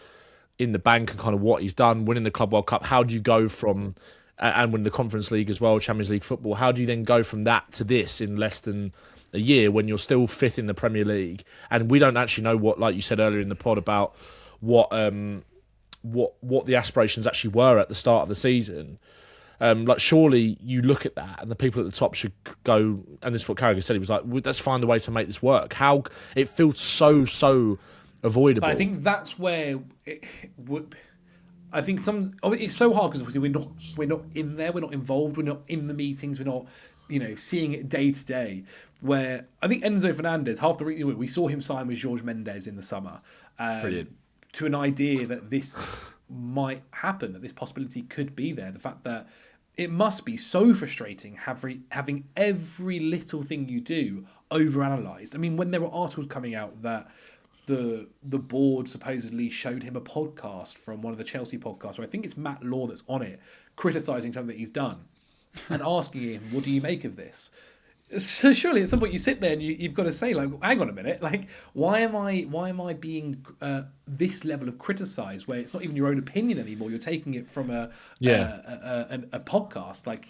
bank and kind of what he's done, winning the Club World Cup, how do you go from, and win the Conference League as well, Champions League football, how do you then go from that to this in less than a year when you're still 5th in the Premier League? And we don't actually know what, like you said earlier in the pod, about what the aspirations actually were at the start of the season. Like, surely you look at that and the people at the top should go, and this is what Carragher said, he was like, let's find a way to make this work. How it feels so avoidable. But I think that's where I think it's so hard because obviously we're not in there, we're not involved, we're not in the meetings, we're not seeing it day to day. Where I think Enzo Fernandez, half the reason we saw him sign with Jorge Mendes in the summer, brilliant, to an idea that this might happen, that this possibility could be there. The fact that it must be so frustrating having every little thing you do overanalyzed. I mean, when there were articles coming out that the board supposedly showed him a podcast from one of the Chelsea podcasts, or I think it's Matt Law that's on it, criticising something that he's done and asking him, what do you make of this? So surely at some point you sit there and you've got to say, like, hang on a minute, like, why am I being this level of criticised where it's not even your own opinion anymore? You're taking it from a podcast, like,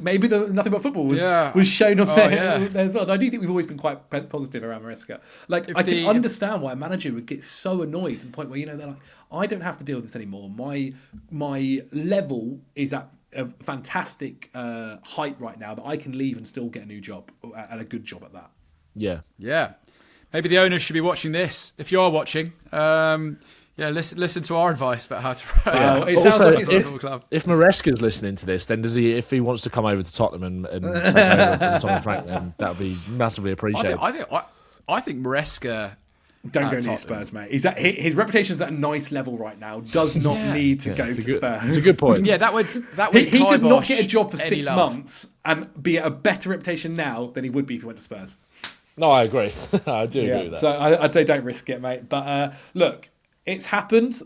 maybe the Nothing But Football was shown on there as well. Though I do think we've always been quite positive around Maresca. Like, I can understand why a manager would get so annoyed to the point where they're like, I don't have to deal with this anymore. My level is at a fantastic height right now that I can leave and still get a new job, and a good job at that. Yeah. Maybe the owners should be watching this. If you are watching, listen to our advice about how to run. It sounds like if Maresca's listening to this, then if he wants to come over to Tottenham and take over from Thomas Frank, then that would be massively appreciated. I think Maresca. Don't go near Spurs, mate. His reputation's at a nice level right now. Does not need to go to Spurs. It's a good point. Yeah, that would. He could not get a job for 6 months and be at a better reputation now than he would be if he went to Spurs. No, I agree. I do agree with that. So I'd say don't risk it, mate. But look, it's happened.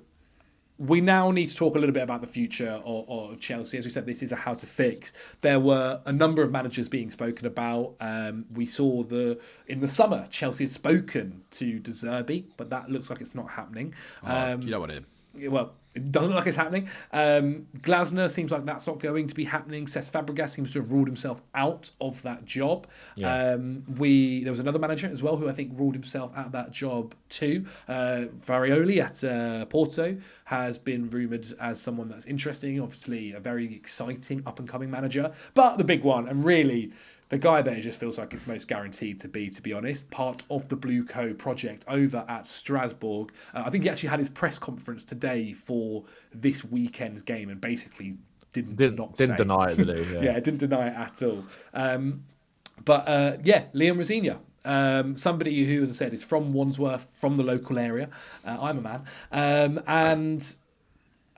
We now need to talk a little bit about the future of Chelsea. As we said, this is a how to fix. There were a number of managers being spoken about. We saw in the summer, Chelsea had spoken to De Zerbi, but that looks like it's not happening. You know what it is. Well, it doesn't look like it's happening. Glasner seems like that's not going to be happening. Cesc Fabregas seems to have ruled himself out of that job. Yeah. There was another manager as well who I think ruled himself out of that job too. Farioli at Porto has been rumoured as someone that's interesting. Obviously, a very exciting up-and-coming manager. But the big one, and really the guy there just feels like it's most guaranteed to be honest, part of the Blue Co project over at Strasbourg. I think he actually had his press conference today for this weekend's game and basically didn't deny it, did he? Yeah, didn't deny it at all. But Liam Rosenior, somebody who, as I said, is from Wandsworth, from the local area. I'm a man, and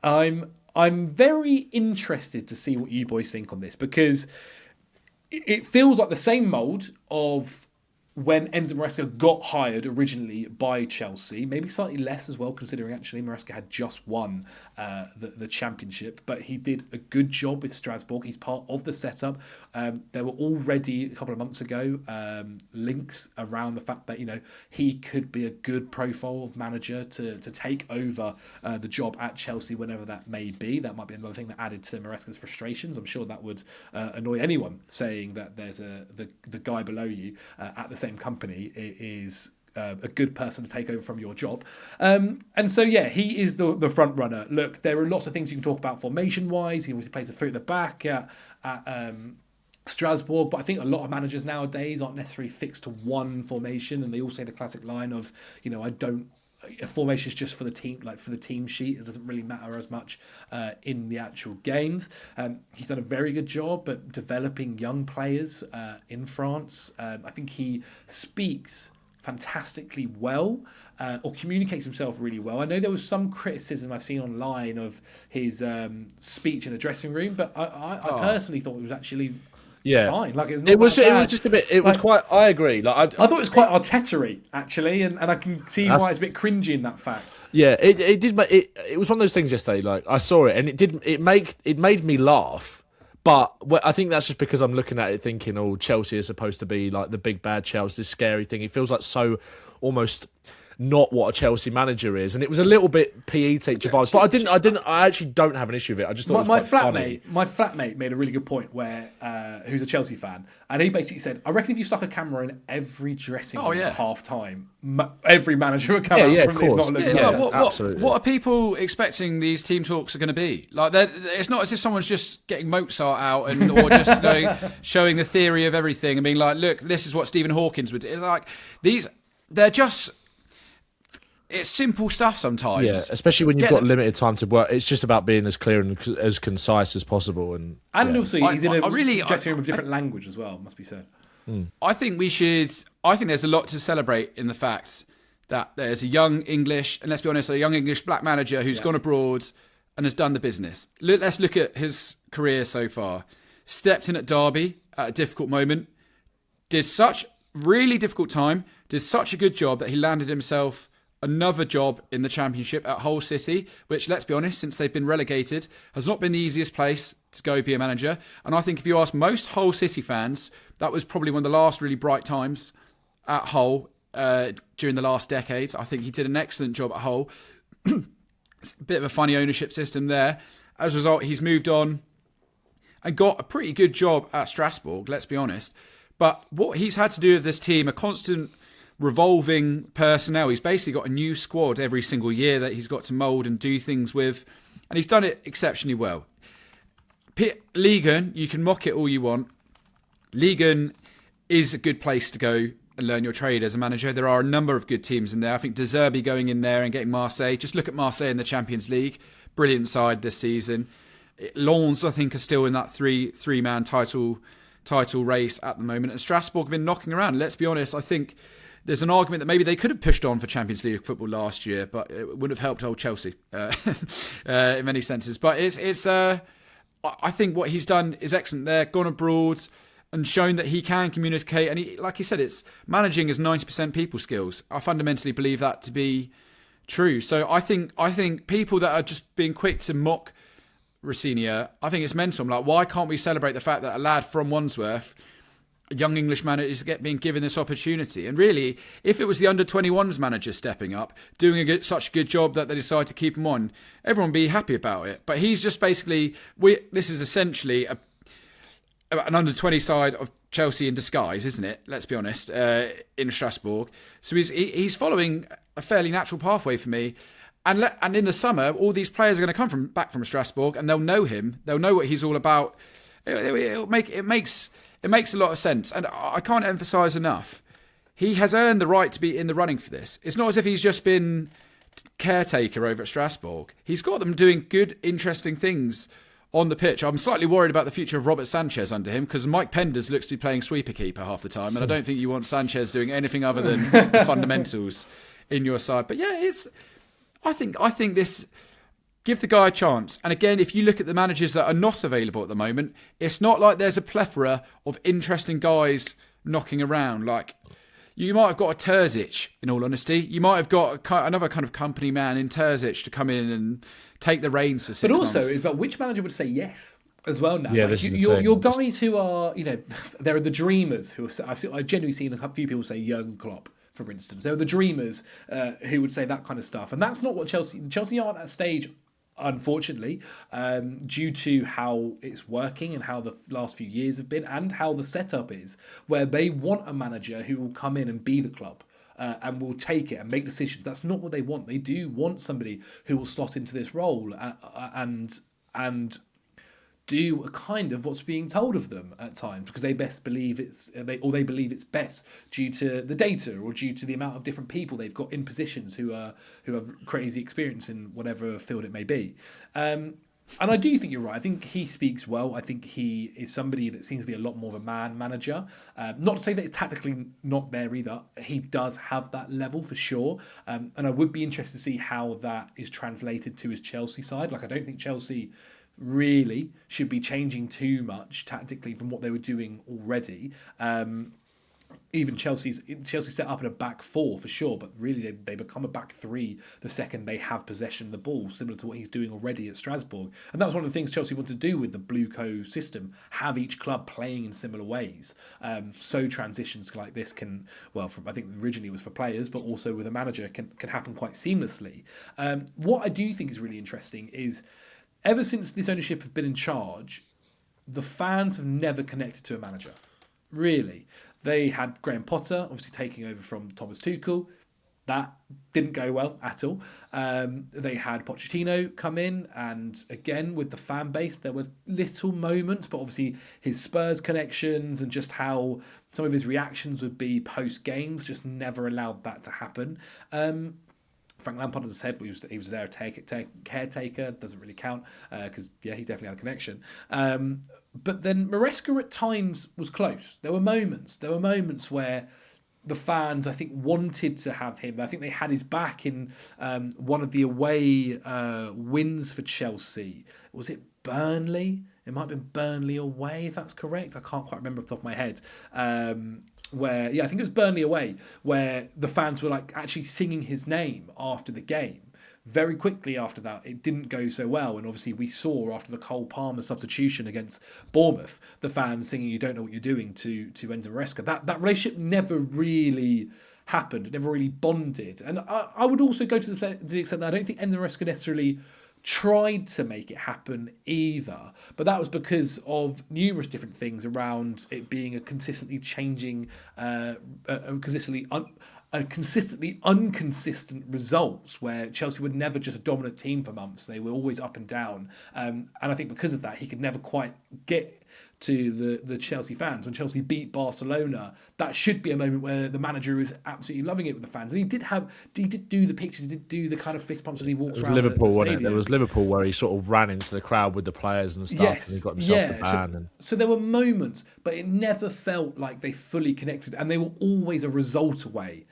I'm very interested to see what you boys think on this, because it feels like the same mould of when Enzo Maresca got hired originally by Chelsea, maybe slightly less as well, considering actually Maresca had just won the championship, but he did a good job with Strasbourg. He's part of the setup. There were already a couple of months ago links around the fact that he could be a good profile of manager to take over the job at Chelsea whenever that may be. That might be another thing that added to Maresca's frustrations. I'm sure that would annoy anyone, saying that there's the guy below you at the same company is a good person to take over from your job. And so, he is the front runner. Look, there are lots of things you can talk about formation-wise. He obviously plays the 3 at the back at Strasbourg, but I think a lot of managers nowadays aren't necessarily fixed to one formation, and they all say the classic line of, a formation is just for the team, like for the team sheet. It doesn't really matter as much in the actual games. He's done a very good job at developing young players in France. I think he speaks fantastically well, or communicates himself really well. I know there was some criticism I've seen online of his speech in the dressing room, but I personally thought it was actually fine. Like it was just a bit. It was quite. I agree. Like I thought it was quite Arteta-y actually, and I can see why it's a bit cringy in that fact. Yeah, it did. It was one of those things yesterday. Like I saw it, and it made me laugh. But I think that's just because I'm looking at it thinking, oh, Chelsea is supposed to be like the big bad Chelsea, this scary thing. It feels like so almost not what a Chelsea manager is, and it was a little bit PE teacher vibes. But I actually don't have an issue with it. I just thought my flatmate made a really good point where who's a Chelsea fan, and he basically said, I reckon if you stuck a camera in every dressing room at half time, every manager would come out from this not looking good. Absolutely. What are people expecting these team talks are going to be? Like, it's not as if someone's just getting Mozart out or just showing the theory of everything and being like, look, this is what Stephen Hawkins would do. It's like they're just. It's simple stuff sometimes. Yeah, especially when you've got limited time to work. It's just about being as clear and as concise as possible. And also, he's in a dressing room of different language as well, must be said. I think there's a lot to celebrate in the fact that there's a young English, and let's be honest, a young English black manager who's gone abroad and has done the business. Let's look at his career so far. Stepped in at Derby at a difficult moment. Did such really difficult time. Did such a good job that he landed himself another job in the Championship at Hull City, which, let's be honest, since they've been relegated, has not been the easiest place to go be a manager. And I think if you ask most Hull City fans, that was probably one of the last really bright times at Hull during the last decade. I think he did an excellent job at Hull. It's a bit of a funny ownership system there. As a result, he's moved on and got a pretty good job at Strasbourg, let's be honest. But what he's had to do with this team, a constant revolving personnel. He's basically got a new squad every single year that he's got to mould and do things with. And he's done it exceptionally well. Ligue 1, you can mock it all you want. Ligue 1 is a good place to go and learn your trade as a manager. There are a number of good teams in there. I think De Zerbi going in there and getting Marseille. Just look at Marseille in the Champions League. Brilliant side this season. Lens, I think, are still in that three-man title race at the moment. And Strasbourg have been knocking around. Let's be honest, I think there's an argument that maybe they could have pushed on for Champions League football last year, but it wouldn't have helped old Chelsea in many senses. But I think what he's done is excellent there. Gone abroad and shown that he can communicate. And he, like he said, it's managing is 90% people skills. I fundamentally believe that to be true. So I think people that are just being quick to mock Rosenior, I think it's mental. I'm like, why can't we celebrate the fact that a lad from Wandsworth, a young English manager, is being given this opportunity? And really, if it was the under-21s manager stepping up, doing such a good job that they decide to keep him on, everyone would be happy about it. But he's just basically, this is essentially an under-20 side of Chelsea in disguise, isn't it? Let's be honest, in Strasbourg. So he's following a fairly natural pathway for me. And in the summer, all these players are going to come back from Strasbourg, and they'll know him. They'll know what he's all about. It makes a lot of sense, and I can't emphasise enough. He has earned the right to be in the running for this. It's not as if he's just been caretaker over at Strasbourg. He's got them doing good, interesting things on the pitch. I'm slightly worried about the future of Robert Sanchez under him, because Mike Penders looks to be playing sweeper keeper half the time, and I don't think you want Sanchez doing anything other than the fundamentals in your side. But yeah, I think this. Give the guy a chance. And again, if you look at the managers that are not available at the moment, it's not like there's a plethora of interesting guys knocking around. Like, you might have got a Terzic, in all honesty. You might have got another kind of company man in Terzic to come in and take the reins for 6 months. But also, it's about which manager would say yes as well now. Yeah, like, this is the your thing. guys who are, there are the dreamers who I've genuinely seen a few people say Jurgen Klopp, for instance. There are the dreamers who would say that kind of stuff. And that's not what Chelsea are at that stage, unfortunately, due to how it's working and how the last few years have been and how the setup is, where they want a manager who will come in and be the club and will take it and make decisions. That's not what they want. They do want somebody who will slot into this role and do kind of what's being told of them at times, because they believe it's best due to the data or due to the amount of different people they've got in positions who have crazy experience in whatever field it may be. And I do think you're right. I think he speaks well. I think he is somebody that seems to be a lot more of a man manager. Not to say that it's tactically not there either. He does have that level for sure. And I would be interested to see how that is translated to his Chelsea side. Like, I don't think Chelsea really should be changing too much tactically from what they were doing already. Even Chelsea set up in a back four for sure, but really they become a back three the second they have possession of the ball, similar to what he's doing already at Strasbourg. And that was one of the things Chelsea wanted to do with the Blueco system, have each club playing in similar ways. So transitions like this can, I think originally it was for players, but also with a manager can happen quite seamlessly. What I do think is really interesting is, ever since this ownership have been in charge, the fans have never connected to a manager. Really. They had Graham Potter, obviously taking over from Thomas Tuchel. That didn't go well at all. They had Pochettino come in, and again, with the fan base, there were little moments, but obviously his Spurs connections and just how some of his reactions would be post-games just never allowed that to happen. Frank Lampard, as I said, he was there caretaker, doesn't really count because he definitely had a connection. But then Maresca at times was close. There were moments where the fans, I think, wanted to have him. I think they had his back in one of the away wins for Chelsea. Was it Burnley? It might have been Burnley away, if that's correct. I can't quite remember off the top of my head. where, I think it was Burnley away, where the fans were like actually singing his name after the game. Very quickly after that, it didn't go so well, and obviously we saw after the Cole Palmer substitution against Bournemouth, the fans singing "You don't know what you're doing" to Enzo Maresca. That relationship never really happened. It never really bonded, and I would also go to the extent that I don't think Enzo Maresca necessarily tried to make it happen either, but that was because of numerous different things around it being a consistently changing, consistently inconsistent results, where Chelsea were never just a dominant team for months. They were always up and down, and I think because of that, he could never quite get to the Chelsea fans. When Chelsea beat Barcelona, that should be a moment where the manager was absolutely loving it with the fans, and he did do the pictures, he did do the kind of fist pumps as he walked around Liverpool, the wasn't stadium. it? There was Liverpool where he sort of ran into the crowd with the players and stuff, and he got himself the ban. So there were moments, but it never felt like they fully connected, and they were always a result away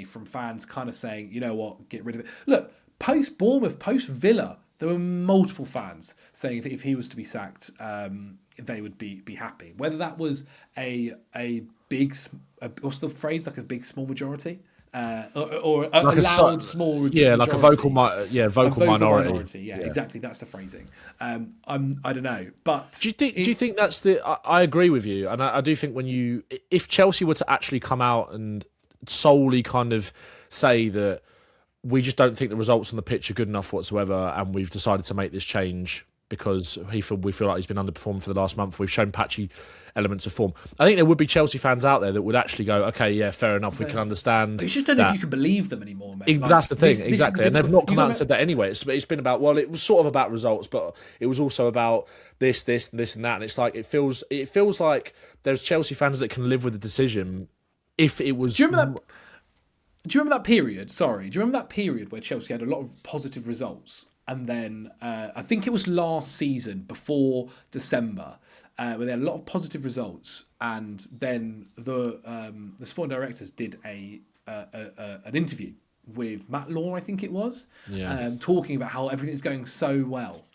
from fans kind of saying, you know what, get rid of it. Look, post Bournemouth, post Villa, there were multiple fans saying if he was to be sacked, they would be happy. Whether that was a big, what's the phrase, like a big small majority, or a like loud small majority. like a vocal minority. Yeah, exactly. That's the phrasing. I don't know, but do you think that's the? I agree with you, and I do think if Chelsea were to actually come out and solely kind of say that we just don't think the results on the pitch are good enough whatsoever, and we've decided to make this change because we feel like he's been underperforming for the last month. We've shown patchy elements of form. I think there would be Chelsea fans out there that would actually go, okay, yeah, fair enough, we can understand. You just don't know if you can believe them anymore, mate. That's the thing, exactly. And they've not come out and said that anyway. It's been about, well, it was sort of about results, but it was also about this, and that. And it's like, it feels like there's Chelsea fans that can live with the decision if it was... Do you remember that period? Sorry. Do you remember that period where Chelsea had a lot of positive results? And then I think it was last season before December, where they had a lot of positive results, and then the sporting directors did an interview with Matt Law, I think it was, talking about how everything's going so well.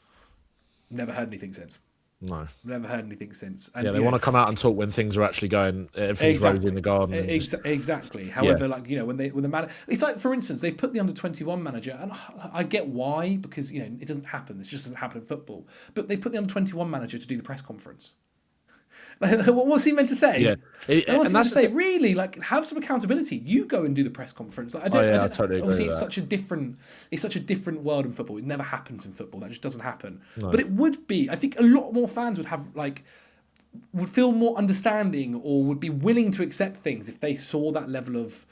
Never heard anything since. No. Never heard anything since. And, they want to come out and talk when things are actually going, everything's rosy in the garden. Exactly. However, when the manager, it's like, for instance, they've put the under-21 manager, and I get why, because it doesn't happen. This just doesn't happen in football. But they put the under-21 manager to do the press conference. What's he meant to say? Yeah, what's he meant to say? Really, have some accountability. You go and do the press conference. I totally agree. Obviously, with it's such a different world in football. It never happens in football. That just doesn't happen. No. But it would be. I think a lot more fans would feel more understanding, or would be willing to accept things if they saw that level of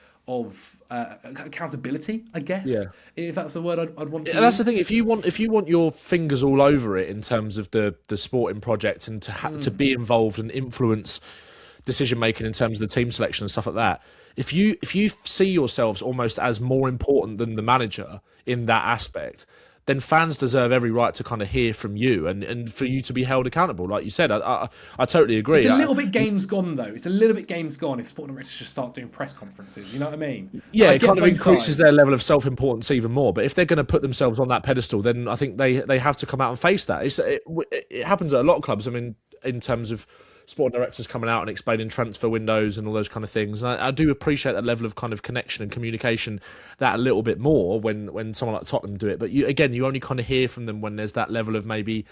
accountability, I guess. Yeah. If that's the word I'd want to use. That's the thing. If you want your fingers all over it in terms of the sporting project, and to be involved and influence decision making in terms of the team selection and stuff like that, if you see yourselves almost as more important than the manager in that aspect, then fans deserve every right to kind of hear from you and for you to be held accountable. Like you said, I totally agree. It's a little bit games gone, though. It's a little bit games gone if sporting directors just start doing press conferences. You know what I mean? Yeah, it kind of increases their level of self-importance even more. But if they're going to put themselves on that pedestal, then I think they have to come out and face that. It happens at a lot of clubs. I mean, in terms of sporting directors coming out and explaining transfer windows and all those kind of things. And I do appreciate that level of kind of connection and communication that a little bit more when someone like Tottenham do it. But you only kind of hear from them when there's that level of maybe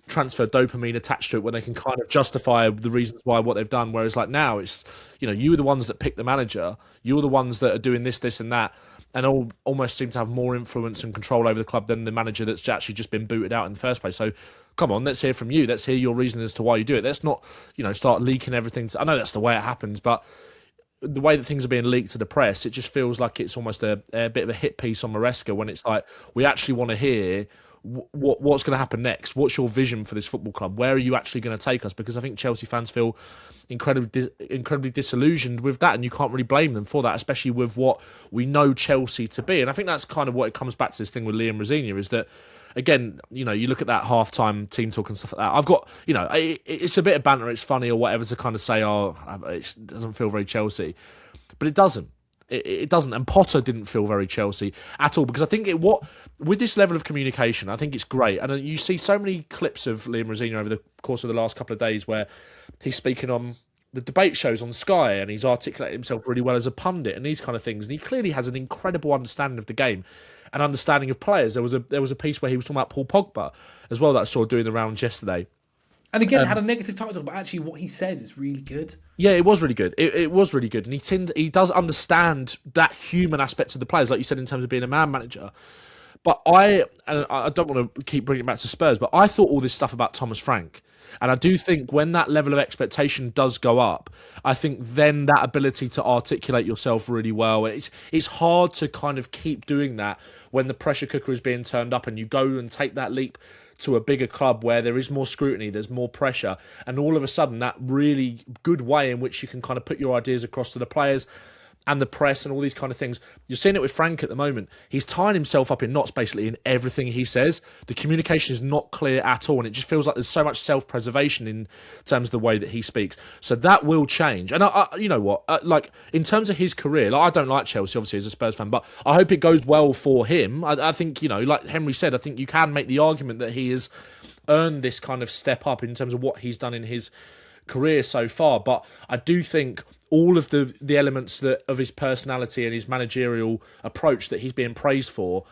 transfer dopamine attached to it, when they can kind of justify the reasons why what they've done. Whereas like now it's, you were the ones that picked the manager. You're the ones that are doing this and that, and almost seem to have more influence and control over the club than the manager that's actually just been booted out in the first place. So come on, let's hear from you. Let's hear your reason as to why you do it. Let's not, start leaking everything. I know that's the way it happens, but the way that things are being leaked to the press, it just feels like it's almost a bit of a hit piece on Maresca, when it's like, we actually want to hear what's going to happen next. What's your vision for this football club? Where are you actually going to take us? Because I think Chelsea fans feel incredibly disillusioned with that, and you can't really blame them for that, especially with what we know Chelsea to be. And I think that's kind of what it comes back to, this thing with Liam Rosenior, is that, again, you look at that half-time team talk and stuff like that. I've got, it's a bit of banter, it's funny or whatever to kind of say, it doesn't feel very Chelsea. But it doesn't. It doesn't. And Potter didn't feel very Chelsea at all, because I think with this level of communication, I think it's great. And you see so many clips of Liam Rosenior over the course of the last couple of days where he's speaking on the debate shows on Sky, and he's articulated himself really well as a pundit and these kind of things. And he clearly has an incredible understanding of the game and understanding of players. There was a piece where he was talking about Paul Pogba as well that I saw doing the rounds yesterday. And again, it had a negative title, but actually what he says is really good. Yeah, it was really good. It was really good. And he does understand that human aspect of the players, like you said, in terms of being a man manager. But I don't want to keep bringing it back to Spurs, but I thought all this stuff about Thomas Frank. And I do think when that level of expectation does go up, I think then that ability to articulate yourself really well, it's hard to kind of keep doing that when the pressure cooker is being turned up and you go and take that leap to a bigger club where there is more scrutiny, there's more pressure, and all of a sudden that really good way in which you can kind of put your ideas across to the players and the press and all these kind of things. You're seeing it with Frank at the moment. He's tying himself up in knots basically in everything he says. The communication is not clear at all, and it just feels like there's so much self-preservation in terms of the way that he speaks. So that will change. And you know what? Like in terms of his career, like I don't like Chelsea obviously as a Spurs fan, but I hope it goes well for him. I think, you know, like Henry said, I think you can make the argument that he has earned this kind of step up in terms of what he's done in his career so far. But I do think all of the elements of his personality and his managerial approach that he's being praised for,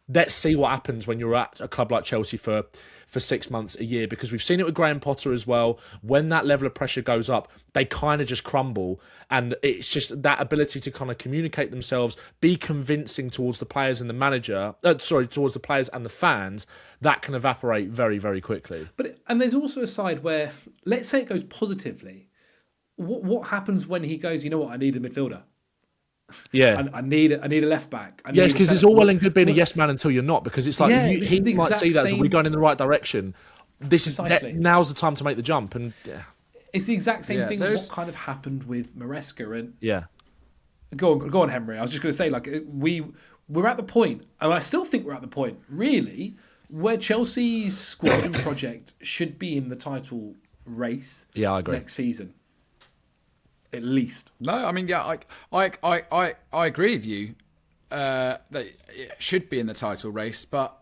let's see what happens when you're at a club like Chelsea for 6 months, a year, because we've seen it with Graham Potter as well. When that level of pressure goes up, they kind of just crumble, and it's just that ability to kind of communicate themselves, be convincing towards the players and the manager, towards the players and the fans, that can evaporate very, very quickly. And there's also a side where, let's say it goes positively. What happens when he goes, you know what, I need a midfielder? Yeah. I need a left back. Yes, because it's all well and good being a yes man until you're not, because it's like he might see that as we're going in the right direction. Now's the time to make the jump. And yeah. It's the exact same thing what kind of happened with Maresca. And yeah. Go on, Henry. I was just going to say, like, we're at the point, and I still think we're at the point, really, where Chelsea's squad project should be in the title race. Yeah, I agree. Next season. At least. No, I mean, yeah, I agree with you that it should be in the title race. But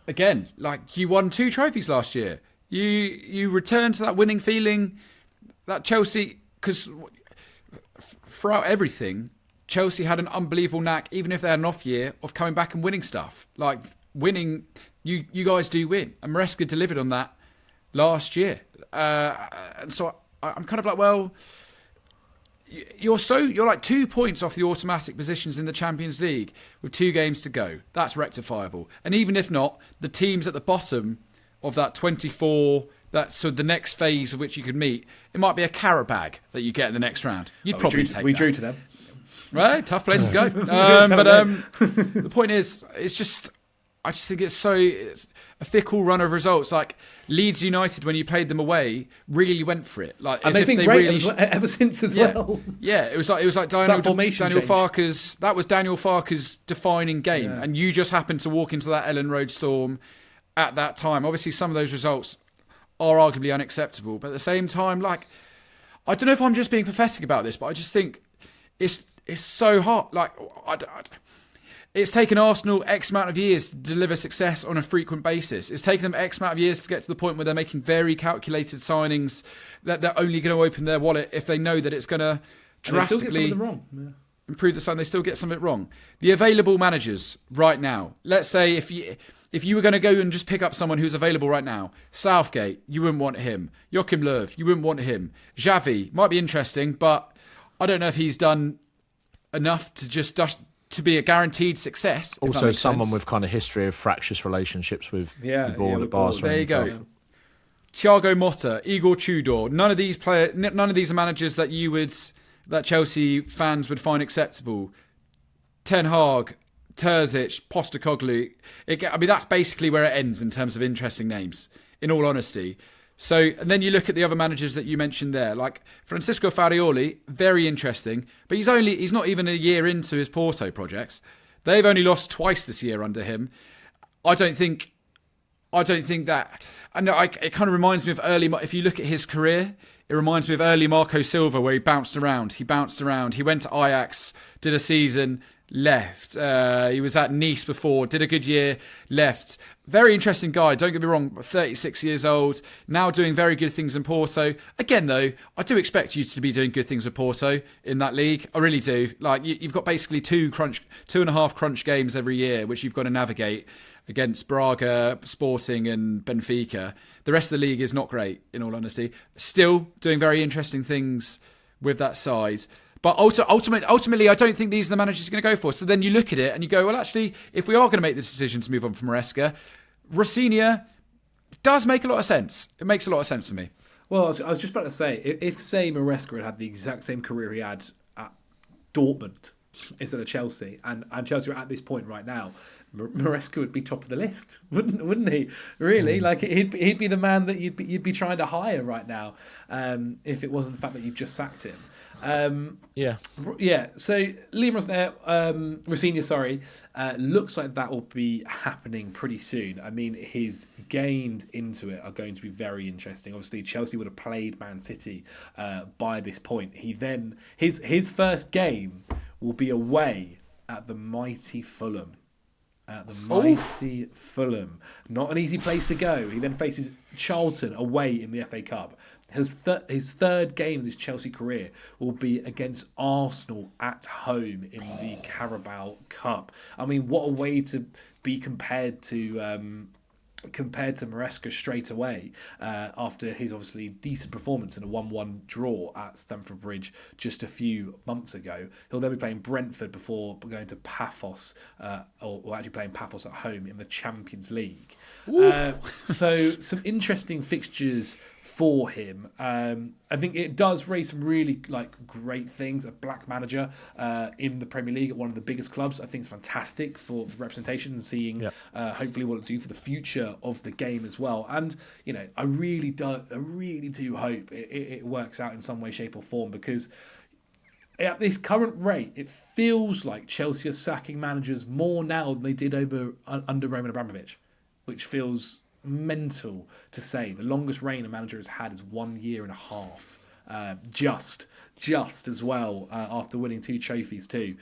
again, like, you won 2 trophies last year. You returned to that winning feeling that Chelsea, because throughout everything, Chelsea had an unbelievable knack, even if they had an off year, of coming back and winning stuff. Like winning, you guys do win, and Maresca delivered on that last year. And so I'm kind of like, well, you're like 2 points off the automatic positions in the Champions League with 2 games to go. That's rectifiable. And even if not, the teams at the bottom of that 24, that's so the next phase of which you could meet, it might be a carrot bag that you get in the next round. You'd probably take that. We drew to them. Right, tough place to go. The point is, I just think it's a fickle run of results. Like Leeds United, when you played them away, really went for it. Like, and they've been great ever since as well. Yeah, it was like Daniel Farke's. That was Daniel Farke's defining game, and you just happened to walk into that Ellen Road storm at that time. Obviously, some of those results are arguably unacceptable, but at the same time, like, I don't know if I'm just being pathetic about this, but I just think it's so hard. Like, it's taken Arsenal X amount of years to deliver success on a frequent basis. It's taken them X amount of years to get to the point where they're making very calculated signings that they're only going to open their wallet if they know that it's going to drastically improve the sign. They still get something wrong. The available managers right now, let's say if you were going to go and just pick up someone who's available right now, Southgate, you wouldn't want him. Joachim Löw, you wouldn't want him. Xavi might be interesting, but I don't know if he's done enough to be a guaranteed success. Also, someone with kind of history of fractious relationships with the board at Barcelona. There you go. Yeah. Thiago Motta, Igor Tudor. None of these are managers that Chelsea fans would find acceptable. Ten Hag, Terzic, Postecoglou. That's basically where it ends in terms of interesting names, in all honesty. So, and then you look at the other managers that you mentioned there, like Francisco Farioli, very interesting, but he's not even a year into his Porto projects. They've only lost twice this year under him. I don't think that. I know it kind of reminds me of early. If you look at his career, it reminds me of early Marco Silva, where he bounced around. He went to Ajax, did a season, left. He was at Nice before, did a good year, left. Very interesting guy, don't get me wrong, 36 years old, now doing very good things in Porto. Again, though, I do expect you to be doing good things with Porto in that league. I really do. Like, you've got basically 2.5 crunch games every year, which you've got to navigate against Braga, Sporting and Benfica. The rest of the league is not great, in all honesty. Still doing very interesting things with that side. But ultimately, I don't think these are the managers you're going to go for. So then you look at it and you go, well, actually, if we are going to make the decision to move on from Maresca, Rosenior does make a lot of sense. It makes a lot of sense for me. Well, I was just about to say, if say Maresca had the exact same career he had at Dortmund instead of Chelsea, and Chelsea are at this point right now, Maresca would be top of the list, wouldn't he? Really, like he'd be the man that you'd be trying to hire right now, if it wasn't the fact that you've just sacked him. Yeah. So Liam Rosenior, looks like that will be happening pretty soon. I mean, his gained into it are going to be very interesting. Obviously, Chelsea would have played Man City by this point. His first game will be away at the mighty Fulham. Fulham. Not an easy place to go. He then faces Charlton away in the FA Cup. His third game in his Chelsea career will be against Arsenal at home in the Carabao Cup. I mean, what a way to be compared to Maresca straight away after his obviously decent performance in a 1-1 draw at Stamford Bridge just a few months ago. He'll then be playing Brentford before going to Paphos, or actually playing Paphos at home in the Champions League. So some interesting fixtures for him. I think it does raise some really great things. A black manager in the Premier League at one of the biggest clubs, I think is fantastic for representation and seeing hopefully what it'll do for the future of the game as well. And I really do hope it works out in some way, shape or form, because at this current rate, it feels like Chelsea are sacking managers more now than they did under Roman Abramovich, which feels mental to say. The longest reign a manager has had is 1 year and a half, just as well, after winning 2 trophies too.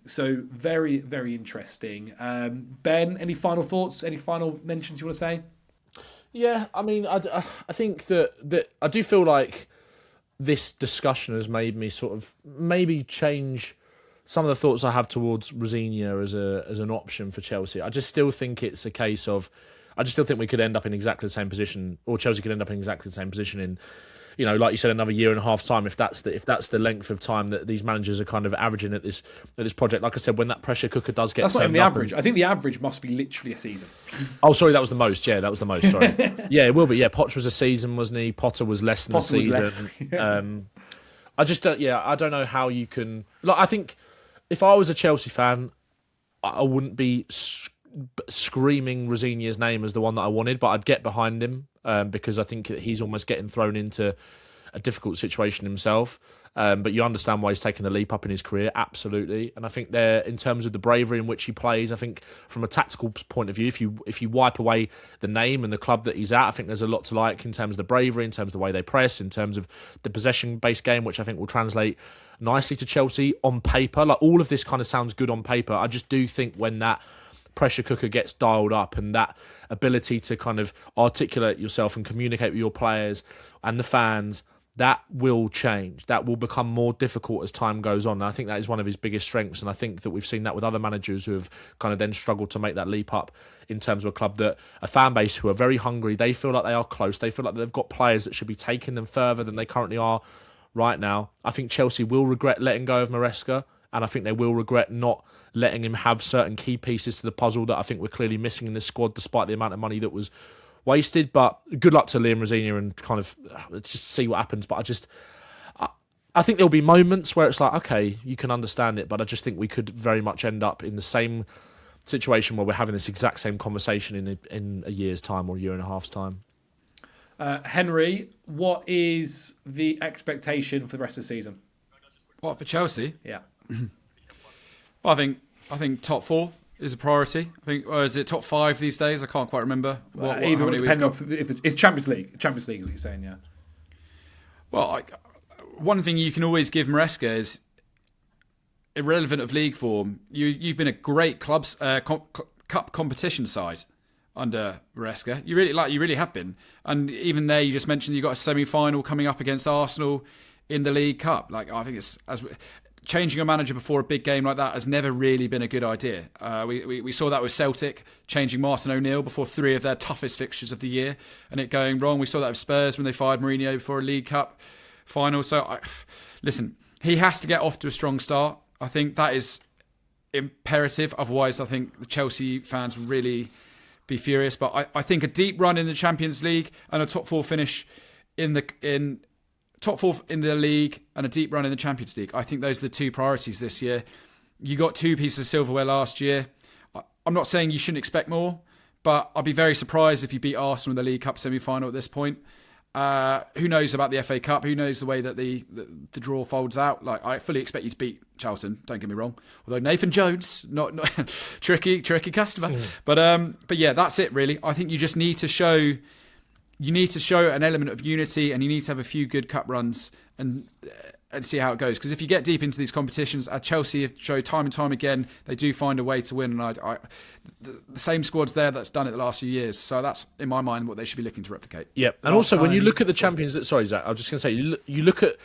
So very, very interesting. Ben, any final thoughts, any final mentions you want to say? Yeah, I mean, I think that I do feel like this discussion has made me sort of maybe change some of the thoughts I have towards Rosenior as an option for Chelsea. I just still think it's a case of, I just still think we could end up in exactly the same position, or Chelsea could end up in exactly the same position in, like you said, another year and a half time. If that's the length of time that these managers are kind of averaging at this project. Like I said, when that pressure cooker does get, that's not even the average. I think the average must be literally a season. Oh, sorry, that was the most. Yeah, that was the most. Sorry. Yeah, it will be. Yeah, Poch was a season, wasn't he? Potter was less than a season. I just I don't know how you can. I think if I was a Chelsea fan, I wouldn't be screaming Rosenior's name as the one that I wanted, but I'd get behind him because I think he's almost getting thrown into a difficult situation himself. But you understand why he's taken the leap up in his career, absolutely. And I think there, in terms of the bravery in which he plays, I think from a tactical point of view, if you wipe away the name and the club that he's at, I think there's a lot to like in terms of the bravery, in terms of the way they press, in terms of the possession-based game, which I think will translate nicely to Chelsea on paper. All of this kind of sounds good on paper. I just do think when that pressure cooker gets dialed up and that ability to kind of articulate yourself and communicate with your players and the fans, that will change. That will become more difficult as time goes on. And I think that is one of his biggest strengths. And I think that we've seen that with other managers who have kind of then struggled to make that leap up in terms of a club that, a fan base who are very hungry. They feel like they are close. They feel like they've got players that should be taking them further than they currently are right now. I think Chelsea will regret letting go of Maresca. And I think they will regret not letting him have certain key pieces to the puzzle that I think we're clearly missing in this squad, despite the amount of money that was wasted. But good luck to Liam Rosenior and kind of let's just see what happens. But I think there'll be moments where it's like, okay, you can understand it, but I just think we could very much end up in the same situation where we're having this exact same conversation in a year's time or a year and a half's time. Henry, what is the expectation for the rest of the season? What, for Chelsea? Yeah. Well, I think top 4 is a priority. I think, or is it top 5 these days? I can't quite remember. Either depending on if it's Champions League. Champions League is what you're saying, yeah. Well, one thing you can always give Maresca is irrelevant of league form, you've been a great cup competition side under Maresca. You really have been. And even there, you just mentioned you got a semi-final coming up against Arsenal in the League Cup. Like, I think changing a manager before a big game like that has never really been a good idea. We saw that with Celtic, changing Martin O'Neill before 3 of their toughest fixtures of the year and it going wrong. We saw that with Spurs when they fired Mourinho before a League Cup final. So, listen, he has to get off to a strong start. I think that is imperative. Otherwise, I think the Chelsea fans will really be furious. But I think a deep run in the Champions League and a top 4 finish top 4 in the league and a deep run in the Champions League. I think those are the 2 priorities this year. You got 2 pieces of silverware last year. I'm not saying you shouldn't expect more, but I'd be very surprised if you beat Arsenal in the League Cup semi-final at this point. Who knows about the FA Cup? Who knows the way that the draw folds out? Like, I fully expect you to beat Charlton. Don't get me wrong. Although Nathan Jones, not tricky customer. But yeah, that's it really. I think you just need to show. You need to show an element of unity, and you need to have a few good cup runs and see how it goes. Because if you get deep into these competitions, as Chelsea have showed time and time again, they do find a way to win. And the same squad's there that's done it the last few years. So that's, in my mind, what they should be looking to replicate. Yep. And also, when you look at the Champions League... Sorry, Zach, I was just going to say, you look at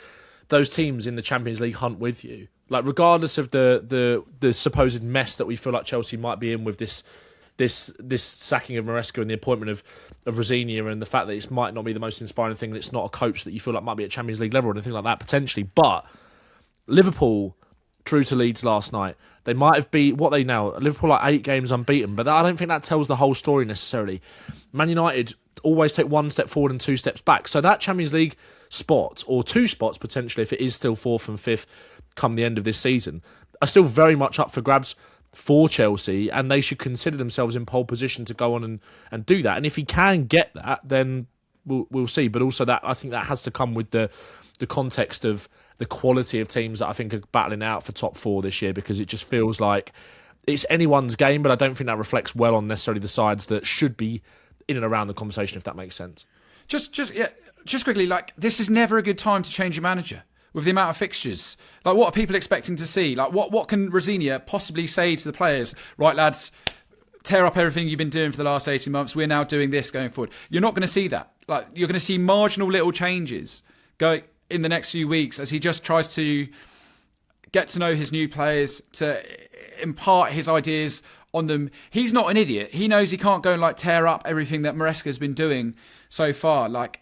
those teams in the Champions League hunt with you. Like, regardless of the supposed mess that we feel like Chelsea might be in with this sacking of Maresca and the appointment of Rosenior and the fact that it might not be the most inspiring thing, that it's not a coach that you feel like might be at Champions League level or anything like that, potentially. But Liverpool drew to Leeds last night. They might have beat, what they now, Liverpool like 8 games unbeaten, but I don't think that tells the whole story necessarily. Man United always take 1 step forward and 2 steps back. So that Champions League spot, or 2 spots potentially, if it is still 4th and 5th come the end of this season, are still very much up for grabs for Chelsea, and they should consider themselves in pole position to go on and do that. And if he can get that, then we'll see. But also, that I think that has to come with the context of the quality of teams that I think are battling out for top 4 this year, because it just feels like it's anyone's game, but I don't think that reflects well on necessarily the sides that should be in and around the conversation, if that makes sense. Just quickly, like, this is never a good time to change your manager. With the amount of fixtures, like, what are people expecting to see? Like, what can Rosenior possibly say to the players? Right, lads, tear up everything you've been doing for the last 18 months. We're now doing this going forward. You're not going to see that. Like, you're going to see marginal little changes going in the next few weeks as he just tries to get to know his new players, to impart his ideas on them. He's not an idiot. He knows he can't go and, like, tear up everything that Maresca's been doing so far. Like,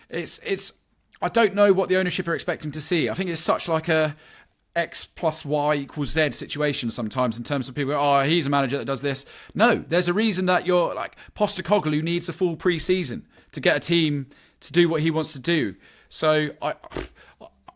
it's. I don't know what the ownership are expecting to see. I think it's such like a X plus Y equals Z situation sometimes, in terms of people, he's a manager that does this. No, there's a reason that you're like Postecoglou needs a full pre-season to get a team to do what he wants to do. So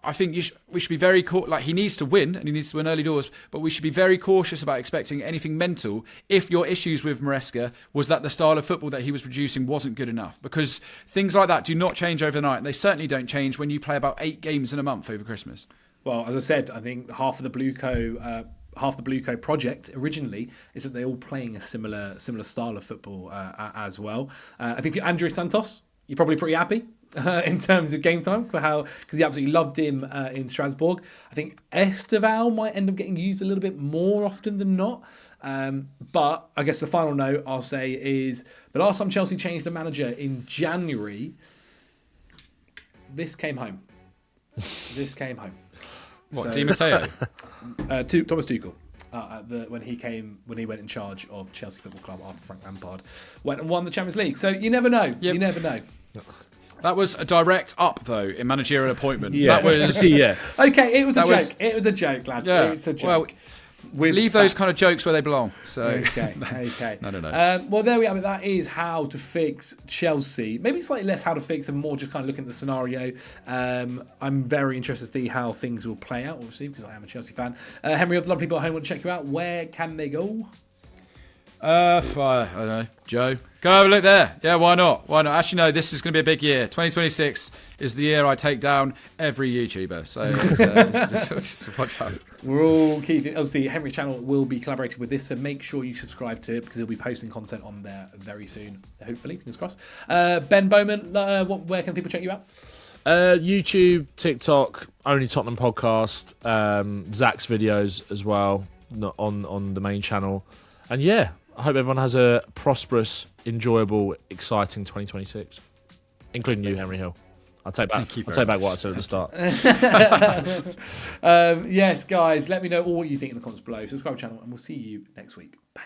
I think we should be very like, he needs to win, and he needs to win early doors, but we should be very cautious about expecting anything mental if your issues with Maresca was that the style of football that he was producing wasn't good enough, because things like that do not change overnight. They certainly don't change when you play about 8 games in a month over Christmas. Well, as I said, I think half the Bluecoat project originally is that they're all playing a similar style of football as well. I think for Andrew Santos, you're probably pretty happy in terms of game time, because he absolutely loved him in Strasbourg. I think Esteval might end up getting used a little bit more often than not. But I guess the final note I'll say is the last time Chelsea changed a manager in January, this came home. What, Di Matteo? Thomas Tuchel. When he went in charge of Chelsea Football Club after Frank Lampard went and won the Champions League. So you never know. Yep. You never know. That was a direct up, though, in managerial appointment. Yeah. That was... yeah. Okay, it was a joke. It was a joke, lads. Yeah. It was a joke. Well, leave those kind of jokes where they belong. So Okay. No. Well, there we have it. That is how to fix Chelsea. Maybe slightly less how to fix and more just kind of looking at the scenario. I'm very interested to see how things will play out, obviously, because I am a Chelsea fan. Henry, a lot of people at home want to check you out. Where can they go? I don't know. Joe, go have a look there. Yeah, why not? Actually, no, this is going to be a big year. 2026 is the year I take down every YouTuber. So just watch out. We're all keeping... Obviously, Henry's channel will be collaborating with this, so make sure you subscribe to it, because he'll be posting content on there very soon, hopefully, fingers crossed. Ben Bowman, where can people check you out? YouTube, TikTok, Only Tottenham podcast, Zach's videos as well on the main channel. And yeah, I hope everyone has a prosperous, enjoyable, exciting 2026, including you, Henry Hill. I'll take back what I said at the start. Yes, guys, let me know all what you think in the comments below. Subscribe to the channel, and we'll see you next week. Bye.